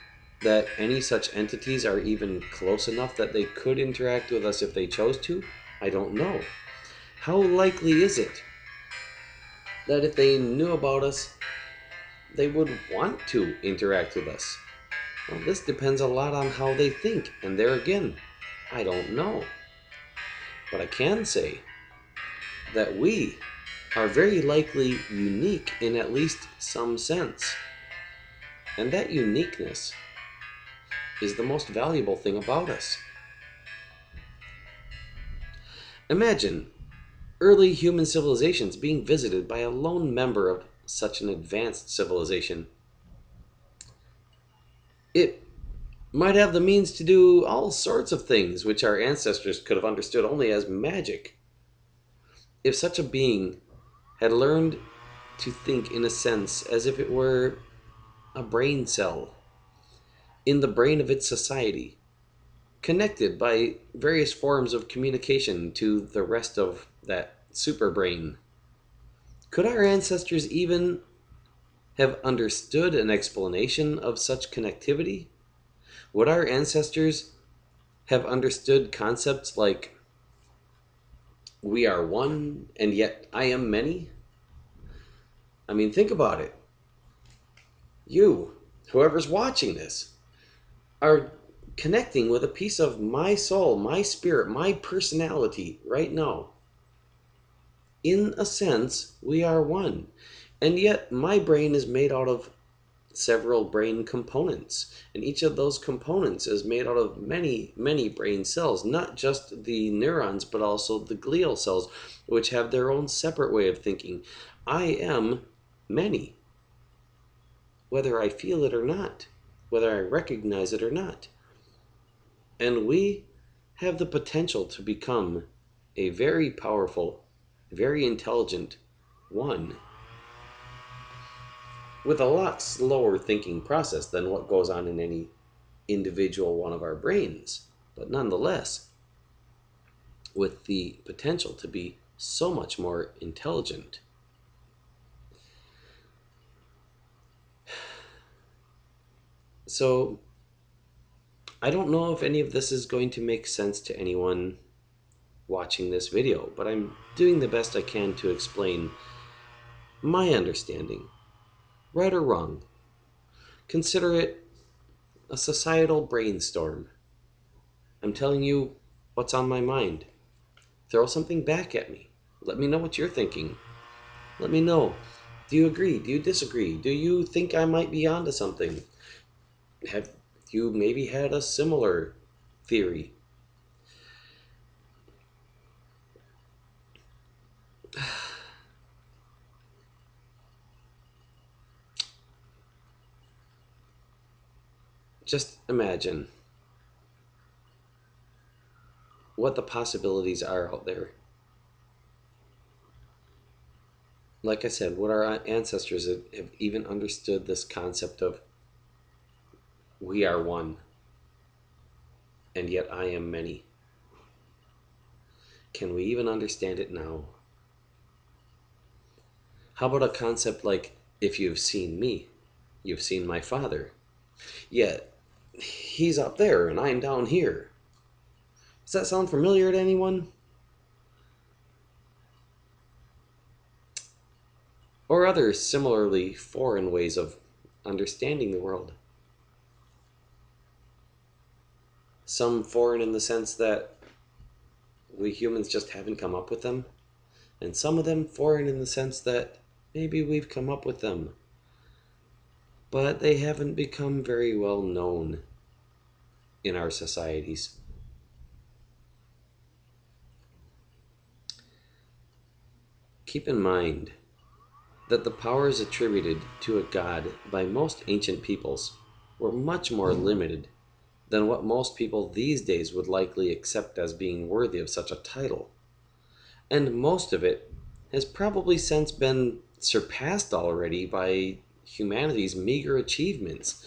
that any such entities are even close enough that they could interact with us if they chose to? I don't know. How likely is it that if they knew about us, they would want to interact with us? Well, this depends a lot on how they think, and there again, I don't know. But I can say that we are very likely unique in at least some sense. And that uniqueness is the most valuable thing about us. Imagine early human civilizations being visited by a lone member of such an advanced civilization. It might have the means to do all sorts of things which our ancestors could have understood only as magic. If such a being had learned to think in a sense as if it were a brain cell in the brain of its society, connected by various forms of communication to the rest of that super brain, could our ancestors even have understood an explanation of such connectivity? Would our ancestors have understood concepts like we are one and yet I am many? I mean, think about it. You, whoever's watching this, are connecting with a piece of my soul, my spirit, my personality right now. In a sense, we are one. And yet, my brain is made out of several brain components, and each of those components is made out of many, many brain cells, not just the neurons, but also the glial cells, which have their own separate way of thinking. I am many, whether I feel it or not, whether I recognize it or not. And we have the potential to become a very powerful, very intelligent one with a lot slower thinking process than what goes on in any individual one of our brains, but nonetheless, with the potential to be so much more intelligent. So, I don't know if any of this is going to make sense to anyone watching this video, but I'm doing the best I can to explain my understanding, right or wrong. Consider it a societal brainstorm. I'm telling you what's on my mind. Throw something back at me. Let me know what you're thinking. Let me know. Do you agree? Do you disagree? Do you think I might be onto something? Have you maybe had a similar theory? Just imagine what the possibilities are out there. Like I said, would our ancestors have even understood this concept of we are one, and yet I am many? Can we even understand it now? How about a concept like, if you've seen me, you've seen my father, yet he's up there and I'm down here? Does that sound familiar to anyone? Or other similarly foreign ways of understanding the world? Some foreign in the sense that we humans just haven't come up with them, and some of them foreign in the sense that maybe we've come up with them, but they haven't become very well known in our societies. Keep in mind that the powers attributed to a god by most ancient peoples were much more limited than what most people these days would likely accept as being worthy of such a title. And most of it has probably since been surpassed already by humanity's meager achievements.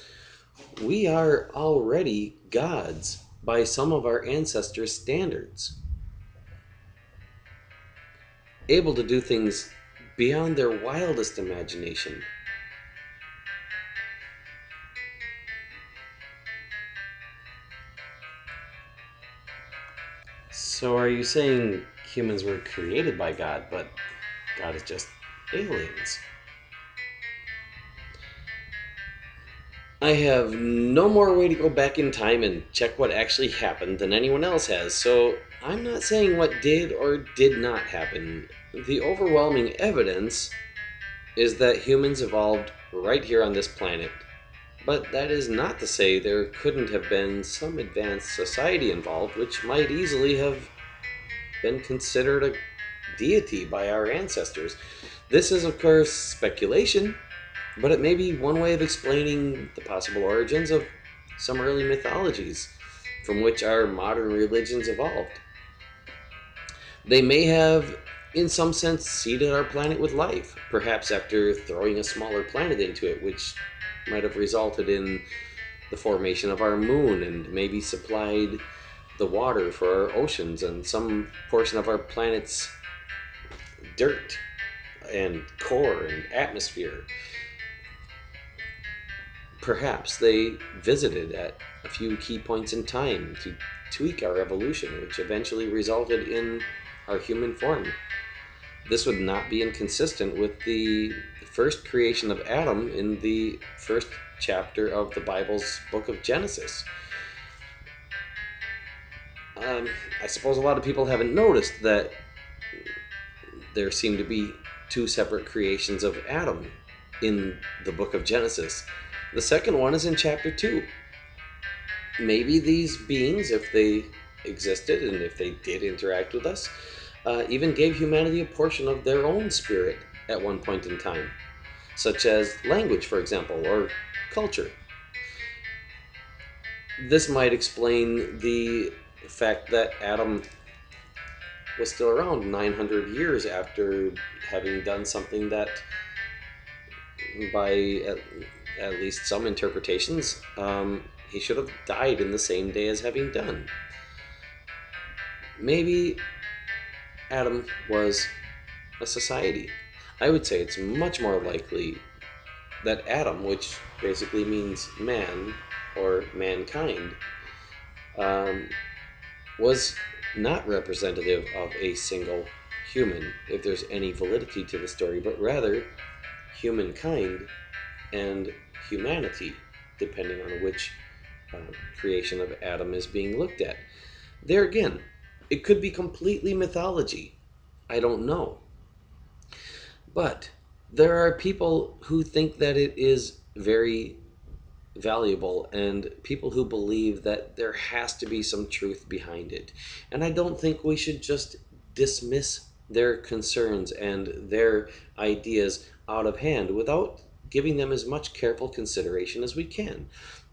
We are already gods by some of our ancestors' standards, able to do things beyond their wildest imagination. So, are you saying humans were created by God, but God is just aliens? I have no more way to go back in time and check what actually happened than anyone else has, so I'm not saying what did or did not happen. The overwhelming evidence is that humans evolved right here on this planet. But that is not to say there couldn't have been some advanced society involved, which might easily have been considered a deity by our ancestors. This is, of course, speculation, but it may be one way of explaining the possible origins of some early mythologies from which our modern religions evolved. They may have, in some sense, seeded our planet with life, perhaps after throwing a smaller planet into it, which might have resulted in the formation of our moon and maybe supplied the water for our oceans and some portion of our planet's dirt and core and atmosphere. Perhaps they visited at a few key points in time to tweak our evolution, which eventually resulted in our human form. This would not be inconsistent with the first creation of Adam in the first chapter of the Bible's book of Genesis. I suppose a lot of people haven't noticed that there seem to be two separate creations of Adam in the book of Genesis. The second one is in chapter 2. Maybe these beings, if they existed and if they did interact with us, even gave humanity a portion of their own spirit at one point in time, such as language, for example, or culture. This might explain the fact that Adam was still around 900 years after having done something that, by at least some interpretations, he should have died in the same day as having done. Maybe Adam was a society. I would say it's much more likely that Adam, which basically means man or mankind, um, was not representative of a single human, if there's any validity to the story, but rather humankind and humanity, depending on which creation of Adam is being looked at. There again, it could be completely mythology. I don't know. But there are people who think that it is very valuable and people who believe that there has to be some truth behind it. And I don't think we should just dismiss their concerns and their ideas out of hand without giving them as much careful consideration as we can.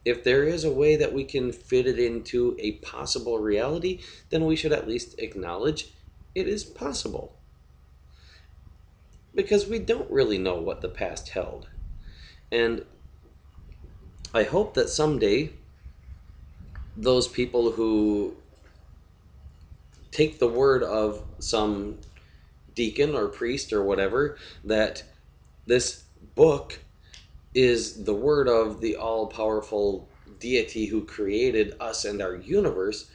If there is a way that we can fit it into a possible reality, then we should at least acknowledge it is possible. Because we don't really know what the past held. And I hope that someday those people who take the word of some deacon or priest or whatever that this book is the word of the all-powerful deity who created us and our universe,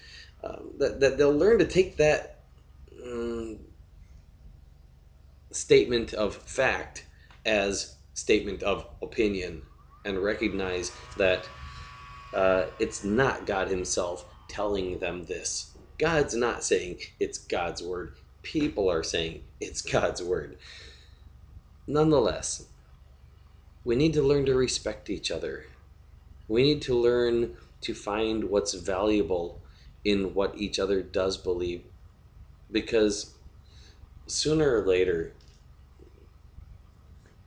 that they'll learn to take that um, statement of fact as statement of opinion and recognize that it's not God Himself telling them this. God's not saying it's God's word. People are saying it's God's word. Nonetheless, we need to learn to respect each other. We need to learn to find what's valuable in what each other does believe, because sooner or later,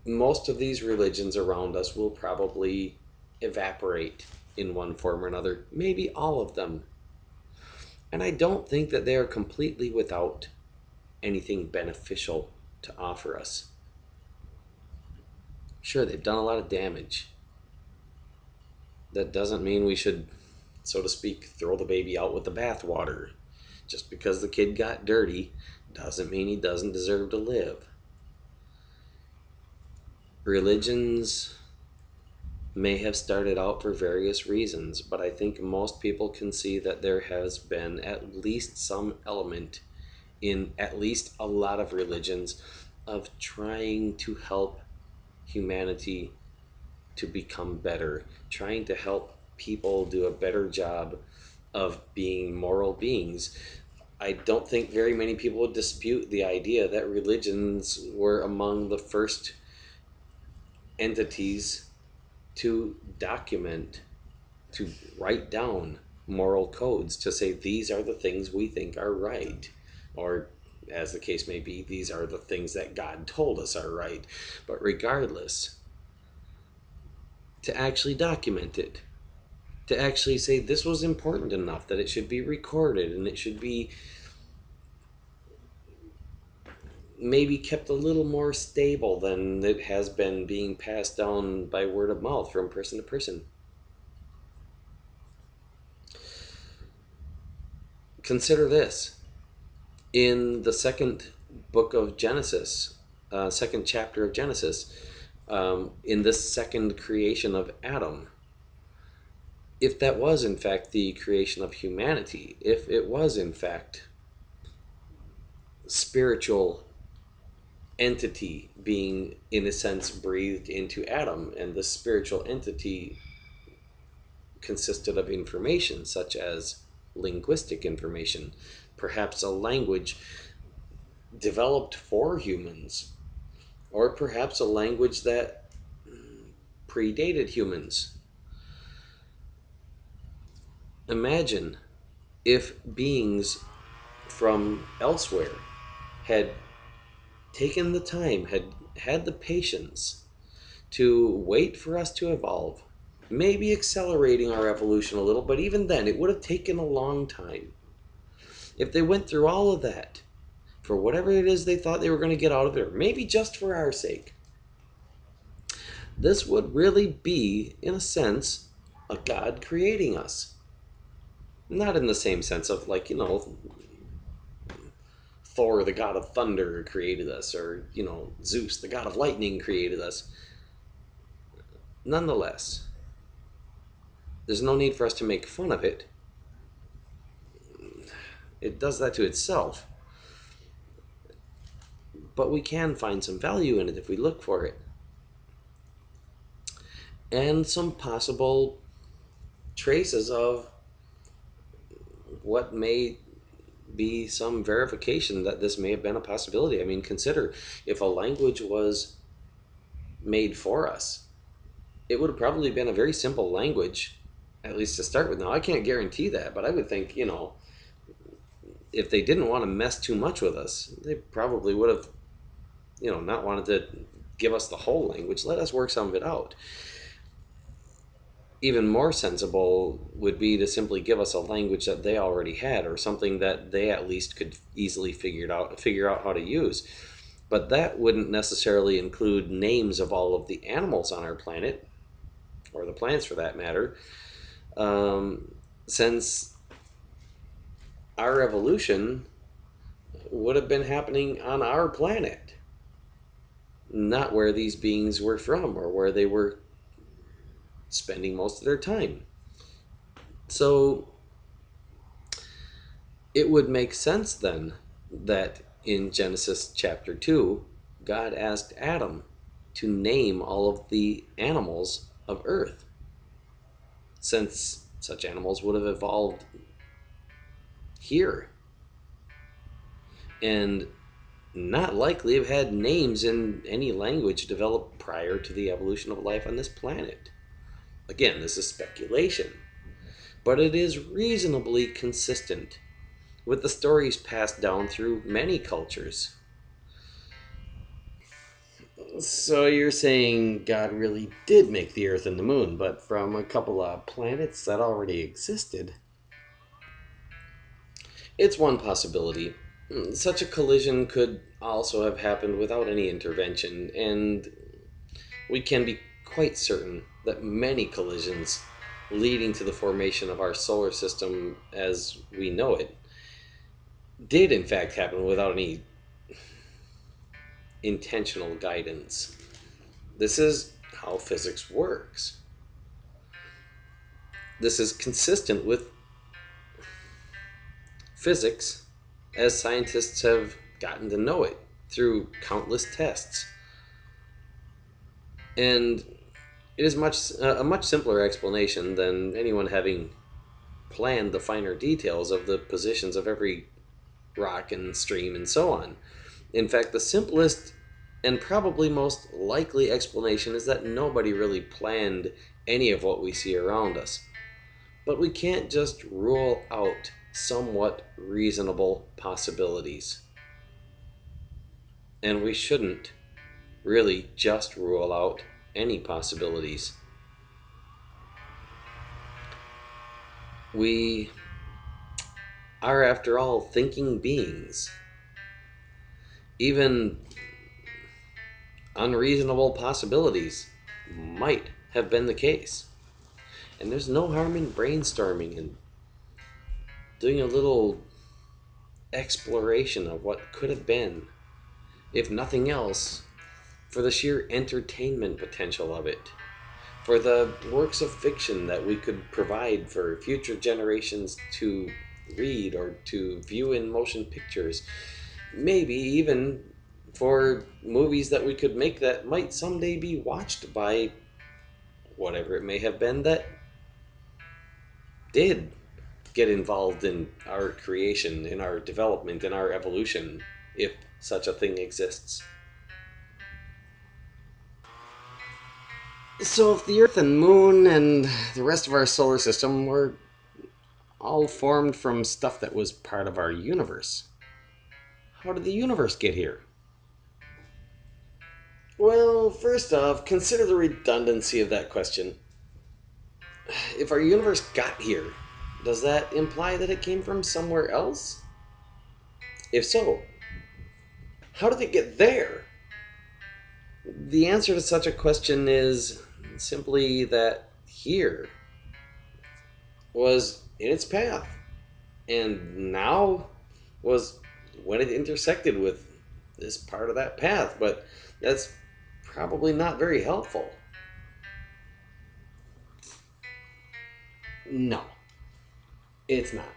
most of these religions around us will probably evaporate in one form or another, maybe all of them. And I don't think that they are completely without anything beneficial to offer us. Sure, they've done a lot of damage. That doesn't mean we should, so to speak, throw the baby out with the bathwater. Just because the kid got dirty doesn't mean he doesn't deserve to live. Religions may have started out for various reasons, but I think most people can see that there has been at least some element in at least a lot of religions of trying to help humanity to become better, trying to help people do a better job of being moral beings. I don't think very many people would dispute the idea that religions were among the first entities to document, to write down moral codes, to say these are the things we think are right, or as the case may be, these are the things that God told us are right. But regardless, to actually document it, to actually say this was important enough that it should be recorded and it should be maybe kept a little more stable than it has been being passed down by word of mouth from person to person. Consider this. In the second book of Genesis, second chapter of Genesis, in this second creation of Adam, if that was in fact the creation of humanity, if it was in fact spiritual entity being in a sense breathed into Adam, and the spiritual entity consisted of information such as linguistic information, perhaps a language developed for humans, or perhaps a language that predated humans. Imagine if beings from elsewhere had taken the time, had had the patience to wait for us to evolve, maybe accelerating our evolution a little, but even then, it would have taken a long time. If they went through all of that for whatever it is they thought they were going to get out of it, or maybe just for our sake, this would really be, in a sense, a God creating us. Not in the same sense of, like, Thor, the god of thunder, created us, or, Zeus, the god of lightning, created us. Nonetheless, there's no need for us to make fun of it. It does that to itself. But we can find some value in it if we look for it. And some possible traces of what may be some verification that this may have been a possibility. I mean, consider if a language was made for us, it would have probably been a very simple language, at least to start with. Now, I can't guarantee that, but I would think, if they didn't want to mess too much with us, they probably would have, not wanted to give us the whole language. Let us work some of it out. Even more sensible would be to simply give us a language that they already had, or something that they at least could easily figure out how to use. But that wouldn't necessarily include names of all of the animals on our planet, or the plants for that matter, since our evolution would have been happening on our planet, not where these beings were from or where they were spending most of their time. So it would make sense then that in Genesis chapter 2, God asked Adam to name all of the animals of earth, since such animals would have evolved here and not likely have had names in any language developed prior to the evolution of life on this planet. Again, this is speculation, but it is reasonably consistent with the stories passed down through many cultures. So you're saying God really did make the Earth and the Moon, but from a couple of planets that already existed? It's one possibility. Such a collision could also have happened without any intervention, and we can be quite certain that many collisions leading to the formation of our solar system as we know it did in fact happen without any intentional guidance. This is how physics works. This is consistent with physics as scientists have gotten to know it through countless tests. And it is a much simpler explanation than anyone having planned the finer details of the positions of every rock and stream and so on. In fact, the simplest and probably most likely explanation is that nobody really planned any of what we see around us. But we can't just rule out somewhat reasonable possibilities. And we shouldn't really just rule out any possibilities. We are, after all, thinking beings. Even unreasonable possibilities might have been the case. And there's no harm in brainstorming and doing a little exploration of what could have been, if nothing else, for the sheer entertainment potential of it, for the works of fiction that we could provide for future generations to read or to view in motion pictures, maybe even for movies that we could make that might someday be watched by whatever it may have been that did get involved in our creation, in our development, in our evolution, if such a thing exists. So if the Earth and Moon and the rest of our solar system were all formed from stuff that was part of our universe, how did the universe get here? Well, first off, consider the redundancy of that question. If our universe got here, does that imply that it came from somewhere else? If so, how did it get there? The answer to such a question is simply that here was in its path, and now was when it intersected with this part of that path, but that's probably not very helpful. No, it's not.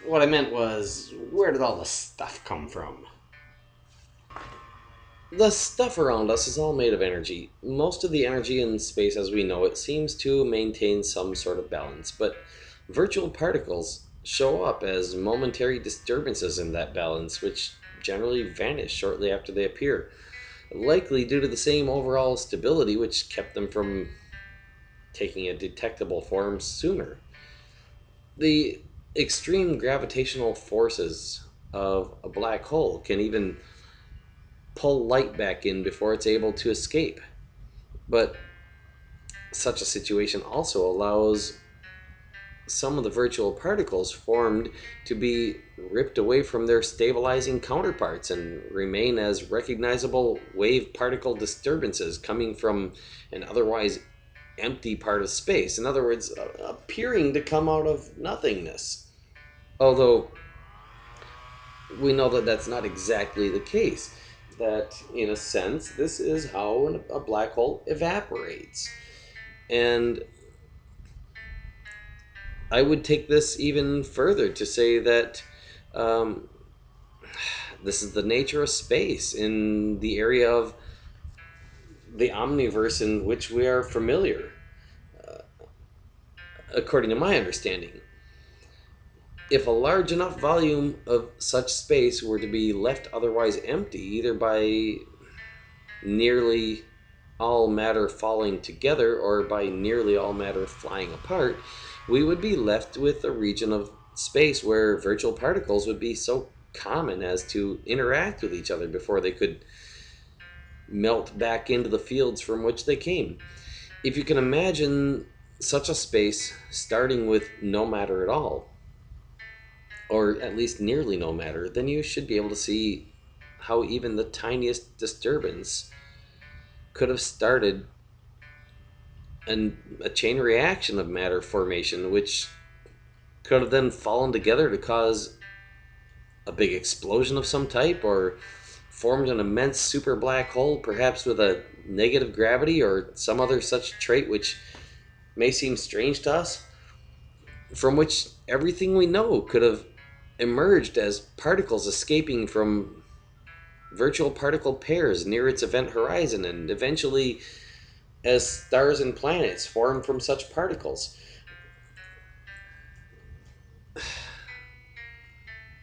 What I meant was, where did all the stuff come from? The stuff around us is all made of energy. Most of the energy in space as we know it seems to maintain some sort of balance, but virtual particles show up as momentary disturbances in that balance, which generally vanish shortly after they appear, likely due to the same overall stability which kept them from taking a detectable form sooner. The extreme gravitational forces of a black hole can even pull light back in before it's able to escape. But such a situation also allows some of the virtual particles formed to be ripped away from their stabilizing counterparts and remain as recognizable wave particle disturbances coming from an otherwise empty part of space. In other words, appearing to come out of nothingness. Although we know that that's not exactly the case. That, in a sense, this is how a black hole evaporates. And I would take this even further to say that um, this is the nature of space in the area of the omniverse in which we are familiar, according to my understanding. If a large enough volume of such space were to be left otherwise empty, either by nearly all matter falling together or by nearly all matter flying apart, we would be left with a region of space where virtual particles would be so common as to interact with each other before they could melt back into the fields from which they came. If you can imagine such a space starting with no matter at all, or at least nearly no matter, then you should be able to see how even the tiniest disturbance could have started a chain reaction of matter formation, which could have then fallen together to cause a big explosion of some type, or formed an immense super black hole, perhaps with a negative gravity or some other such trait which may seem strange to us, from which everything we know could have emerged as particles escaping from virtual particle pairs near its event horizon, and eventually as stars and planets form from such particles.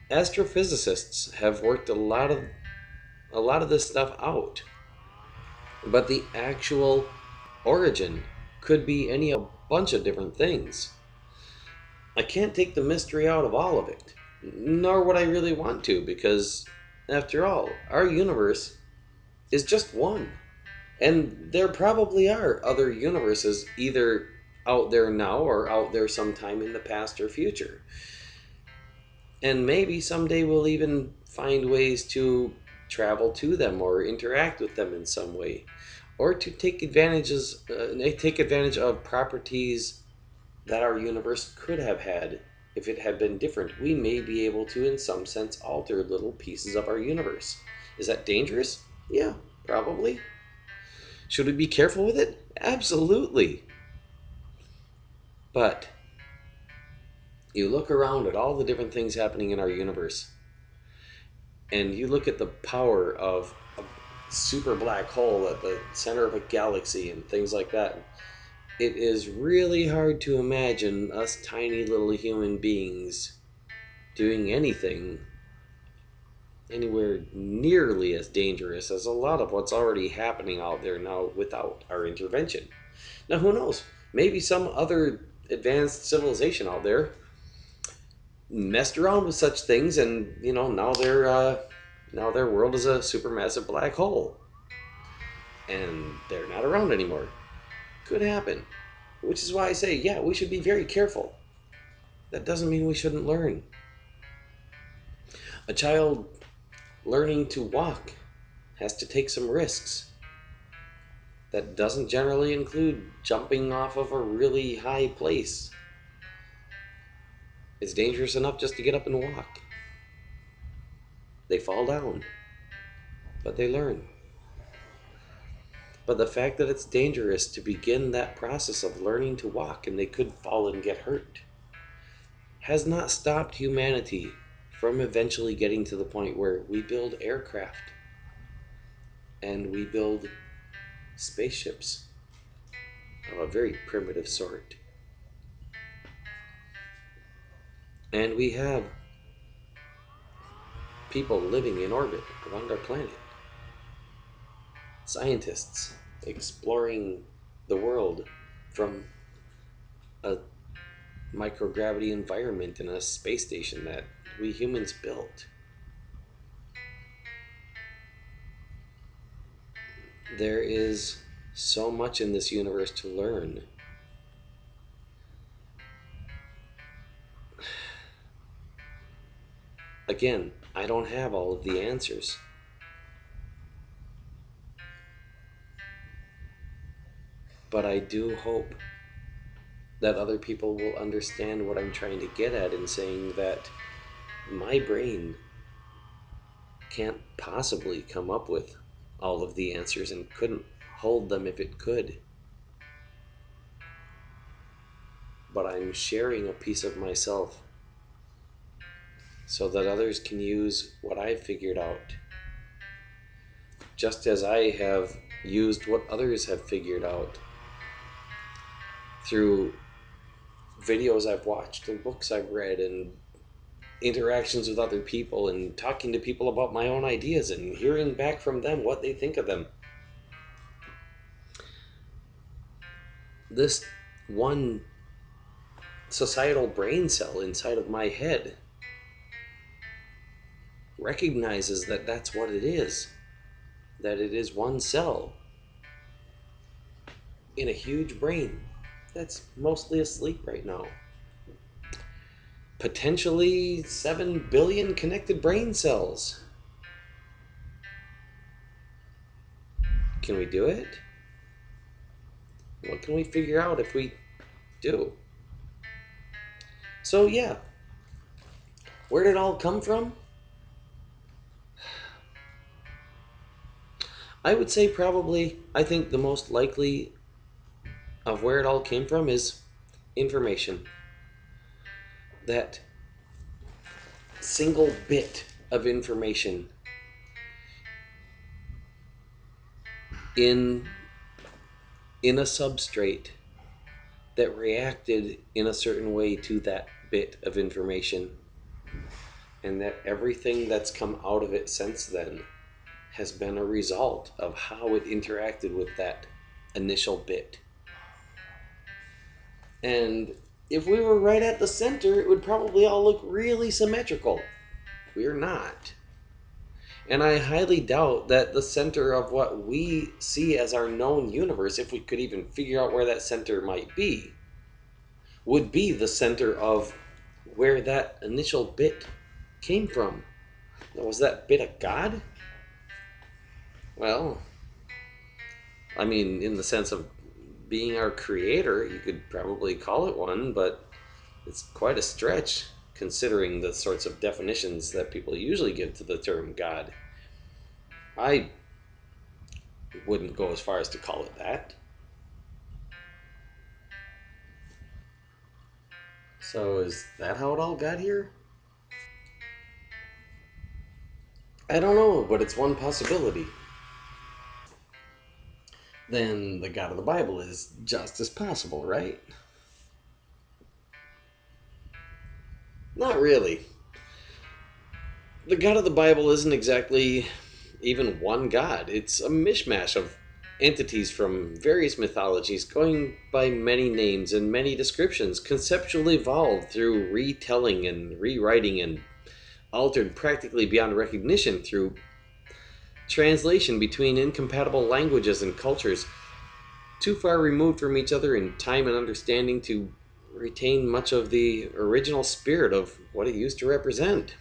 Astrophysicists have worked a lot of this stuff out, but the actual origin could be any a bunch of different things. I can't take the mystery out of all of it, nor would I really want to, because after all, our universe is just one. And there probably are other universes either out there now or out there sometime in the past or future. And maybe someday we'll even find ways to travel to them or interact with them in some way, or to take advantage of properties that our universe could have had if it had been different. We may be able to, in some sense, alter little pieces of our universe. Is that dangerous? Yeah, probably. Should we be careful with it? Absolutely. But you look around at all the different things happening in our universe, and you look at the power of a super black hole at the center of a galaxy and things like that. It is really hard to imagine us tiny little human beings doing anything anywhere nearly as dangerous as a lot of what's already happening out there now without our intervention. Now, who knows? Maybe some other advanced civilization out there messed around with such things, and now their world is a supermassive black hole, and they're not around anymore. Could happen. Which is why I say, yeah, we should be very careful. That doesn't mean we shouldn't learn. A child learning to walk has to take some risks. That doesn't generally include jumping off of a really high place. It's dangerous enough just to get up and walk. They fall down, but they learn. But the fact that it's dangerous to begin that process of learning to walk and they could fall and get hurt has not stopped humanity from eventually getting to the point where we build aircraft and we build spaceships of a very primitive sort. And we have people living in orbit around our planet. Scientists exploring the world from a microgravity environment in a space station that we humans built. There is so much in this universe to learn. Again, I don't have all of the answers. But I do hope that other people will understand what I'm trying to get at in saying that my brain can't possibly come up with all of the answers and couldn't hold them if it could. But I'm sharing a piece of myself so that others can use what I've figured out, just as I have used what others have figured out through videos I've watched and books I've read and interactions with other people and talking to people about my own ideas and hearing back from them what they think of them. This one societal brain cell inside of my head recognizes that that's what it is, that it is one cell in a huge brain that's mostly asleep right now. Potentially 7 billion connected brain cells. Can we do it? What can we figure out if we do? So yeah, where did it all come from? I would say probably, I think the most likely of where it all came from is information. That single bit of information in a substrate that reacted in a certain way to that bit of information, and that everything that's come out of it since then has been a result of how it interacted with that initial bit. And if we were right at the center, it would probably all look really symmetrical. We're not. And I highly doubt that the center of what we see as our known universe, if we could even figure out where that center might be, would be the center of where that initial bit came from. Now, was that bit a god? Well, I mean, in the sense of being our creator, you could probably call it one, but it's quite a stretch considering the sorts of definitions that people usually give to the term God. I wouldn't go as far as to call it that. So is that how it all got here? I don't know, but it's one possibility. Then the God of the Bible is just as possible, right? Not really. The God of the Bible isn't exactly even one God. It's a mishmash of entities from various mythologies, going by many names and many descriptions, conceptually evolved through retelling and rewriting and altered practically beyond recognition through translation between incompatible languages and cultures, too far removed from each other in time and understanding to retain much of the original spirit of what it used to represent.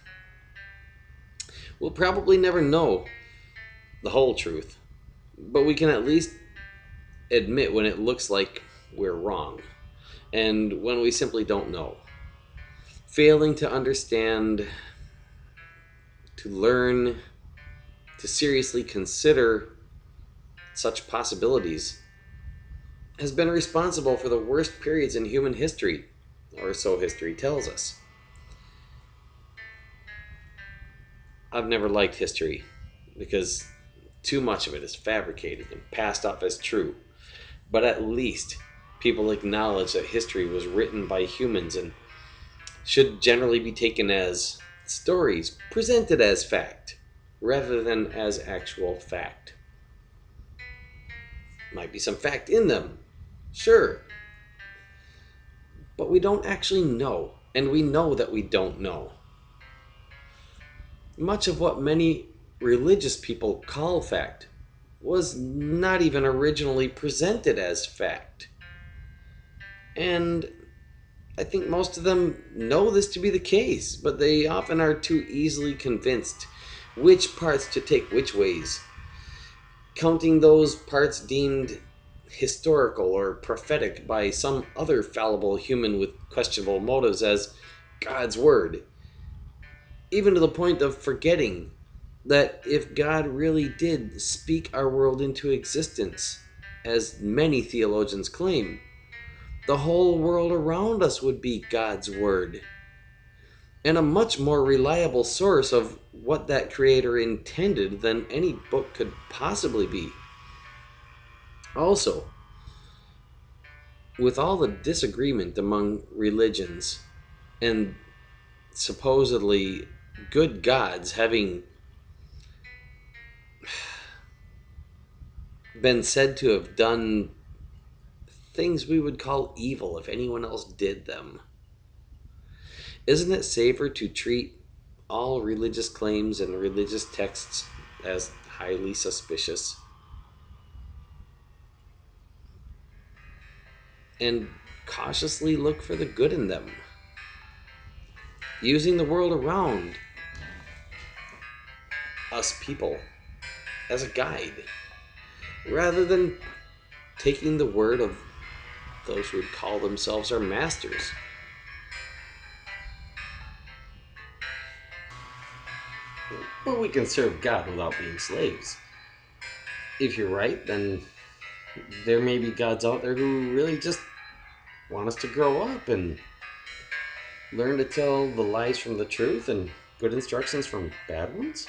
We'll probably never know the whole truth, but we can at least admit when it looks like we're wrong and when we simply don't know. Failing to understand, to learn, to seriously consider such possibilities has been responsible for the worst periods in human history, or so history tells us. I've never liked history because too much of it is fabricated and passed off as true. But at least people acknowledge that history was written by humans and should generally be taken as stories presented as fact rather than as actual fact. Might be some fact in them, sure, but we don't actually know, and we know that we don't know. Much of what many religious people call fact was not even originally presented as fact. And I think most of them know this to be the case, but they often are too easily convinced which parts to take which ways, counting those parts deemed historical or prophetic by some other fallible human with questionable motives as God's word, even to the point of forgetting that if God really did speak our world into existence, as many theologians claim, the whole world around us would be God's word, and a much more reliable source of what that creator intended than any book could possibly be. Also, with all the disagreement among religions and supposedly good gods having been said to have done things we would call evil if anyone else did them, isn't it safer to treat all religious claims and religious texts as highly suspicious and cautiously look for the good in them, using the world around us people as a guide, rather than taking the word of those who would call themselves our masters? But we can serve God without being slaves. If you're right, then there may be gods out there who really just want us to grow up and learn to tell the lies from the truth and good instructions from bad ones.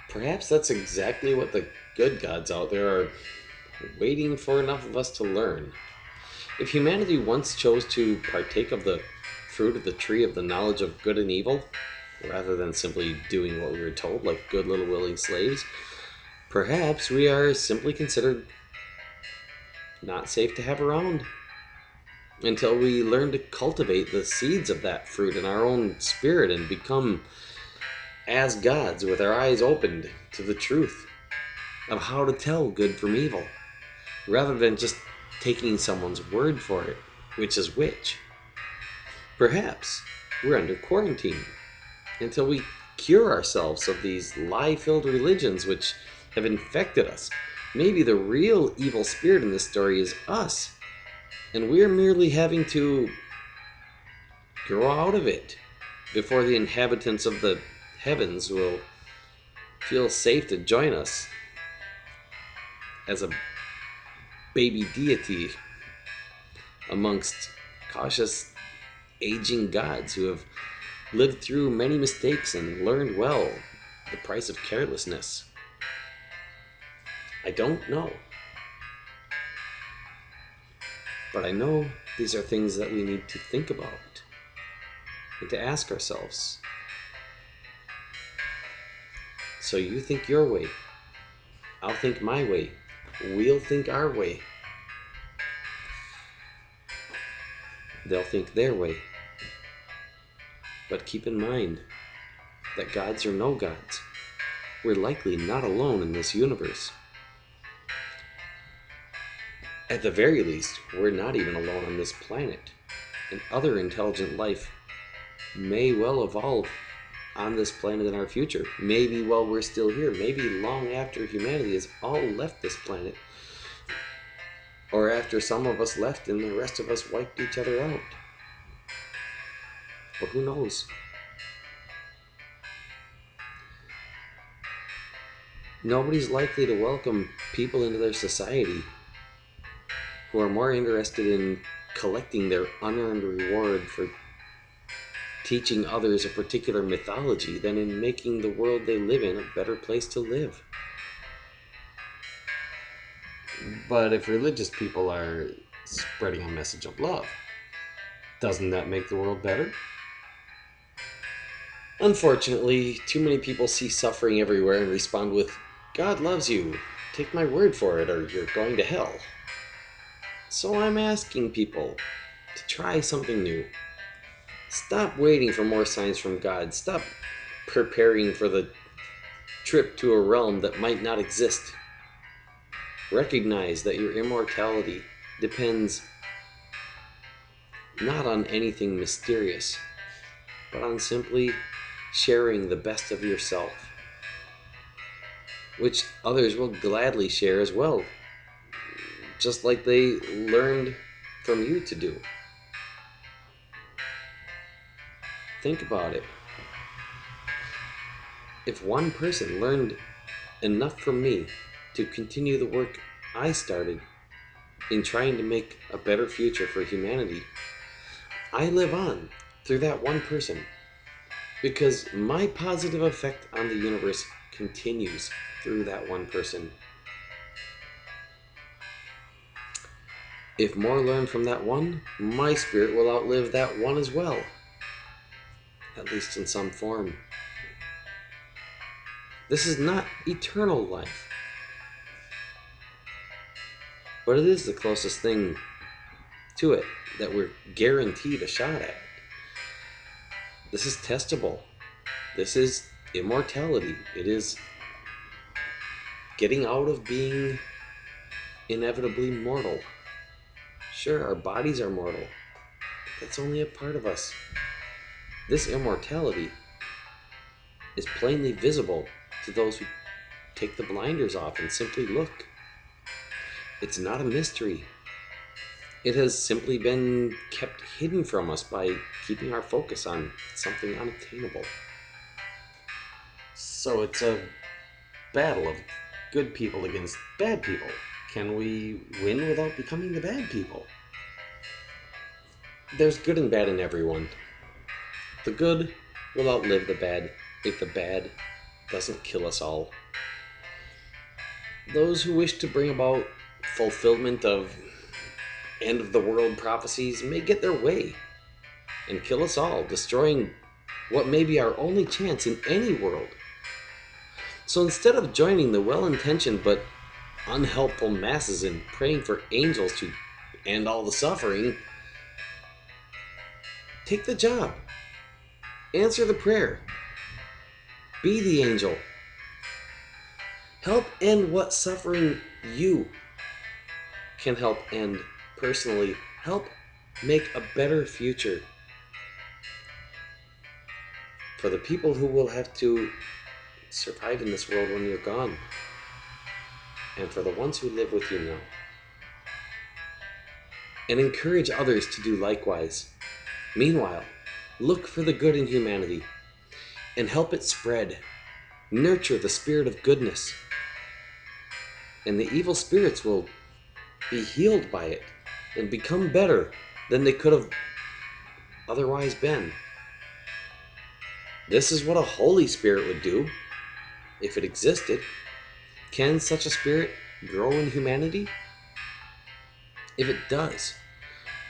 Perhaps that's exactly what the good gods out there are waiting for enough of us to learn. If humanity once chose to partake of the fruit of the tree of the knowledge of good and evil, rather than simply doing what we were told like good little willing slaves, perhaps we are simply considered not safe to have around until we learn to cultivate the seeds of that fruit in our own spirit and become as gods with our eyes opened to the truth of how to tell good from evil, rather than just taking someone's word for it, which is which. Perhaps we're under quarantine until we cure ourselves of these lie-filled religions which have infected us. Maybe the real evil spirit in this story is us, and we're merely having to grow out of it before the inhabitants of the heavens will feel safe to join us as a baby deity amongst cautious aging gods who have lived through many mistakes and learned well the price of carelessness. I don't know. But I know these are things that we need to think about and to ask ourselves. So you think your way, I'll think my way. We'll think our way. They'll think their way. But keep in mind that gods or no gods, we're likely not alone in this universe. At the very least, we're not even alone on this planet. And other intelligent life may well evolve on this planet in our future. Maybe while we're still here, maybe long after humanity has all left this planet, or after some of us left and the rest of us wiped each other out. Or who knows? Nobody's likely to welcome people into their society who are more interested in collecting their unearned reward for teaching others a particular mythology than in making the world they live in a better place to live. But if religious people are spreading a message of love, doesn't that make the world better? Unfortunately, too many people see suffering everywhere and respond with, "God loves you, take my word for it, or you're going to hell." So I'm asking people to try something new. Stop waiting for more signs from God. Stop preparing for the trip to a realm that might not exist. Recognize that your immortality depends not on anything mysterious, but on simply sharing the best of yourself, which others will gladly share as well, just like they learned from you to do. Think about it. If one person learned enough from me to continue the work I started in trying to make a better future for humanity, I live on through that one person, because my positive effect on the universe continues through that one person. If more learn from that one, my spirit will outlive that one as well, at least in some form. This is not eternal life, but it is the closest thing to it that we're guaranteed a shot at. This is testable. This is immortality. It is getting out of being inevitably mortal. Sure, our bodies are mortal, but that's only a part of us. This immortality is plainly visible to those who take the blinders off and simply look. It's not a mystery. It has simply been kept hidden from us by keeping our focus on something unattainable. So it's a battle of good people against bad people. Can we win without becoming the bad people? There's good and bad in everyone. The good will outlive the bad if the bad doesn't kill us all. Those who wish to bring about fulfillment of end of the world prophecies may get their way and kill us all, destroying what may be our only chance in any world. So instead of joining the well-intentioned but unhelpful masses in praying for angels to end all the suffering, take the job. Answer the prayer. Be the angel. Help end what suffering you can help end personally. Help make a better future for the people who will have to survive in this world when you're gone, and for the ones who live with you now. And encourage others to do likewise. Meanwhile, look for the good in humanity and help it spread. Nurture the spirit of goodness, and the evil spirits will be healed by it and become better than they could have otherwise been. This is what a Holy Spirit would do if it existed. Can such a spirit grow in humanity? If it does,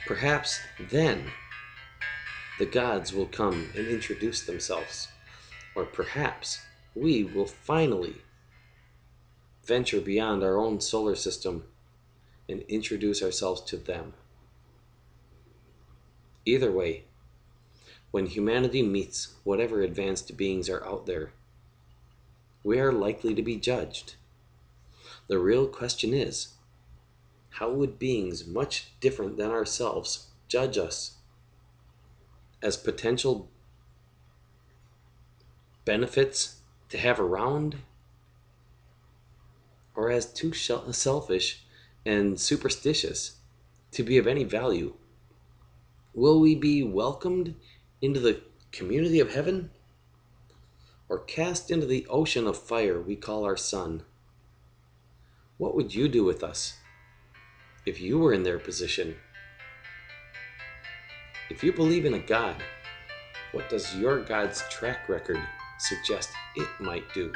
perhaps then the gods will come and introduce themselves. Or perhaps we will finally venture beyond our own solar system and introduce ourselves to them. Either way, when humanity meets whatever advanced beings are out there, we are likely to be judged. The real question is, how would beings much different than ourselves judge us? As potential benefits to have around, or as too selfish and superstitious to be of any value? Will we be welcomed into the community of heaven, or cast into the ocean of fire we call our sun? What would you do with us if you were in their position? If you believe in a God, what does your God's track record suggest it might do?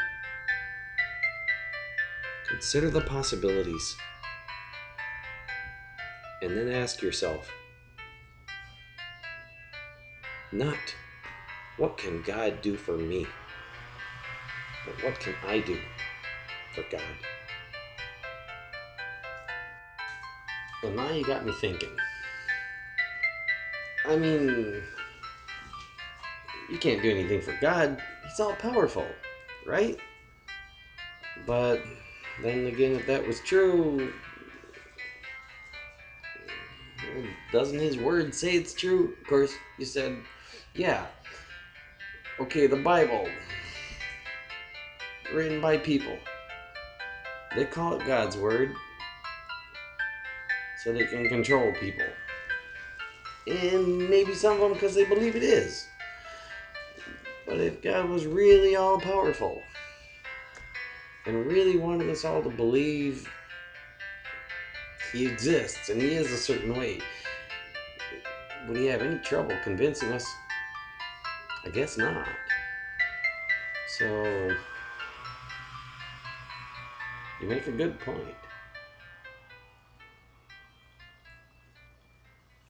Consider the possibilities, and then ask yourself, not what can God do for me, but what can I do for God? Well, now you got me thinking. I mean, you can't do anything for God. He's all powerful, right? But then again, if that was true, doesn't his word say it's true? Of course, you said, yeah. Okay, the Bible, written by people. They call it God's word so they can control people. And maybe some of them because they believe it is. But if God was really all powerful and really wanted us all to believe he exists and he is a certain way, would he have any trouble convincing us? I guess not. So, you make a good point.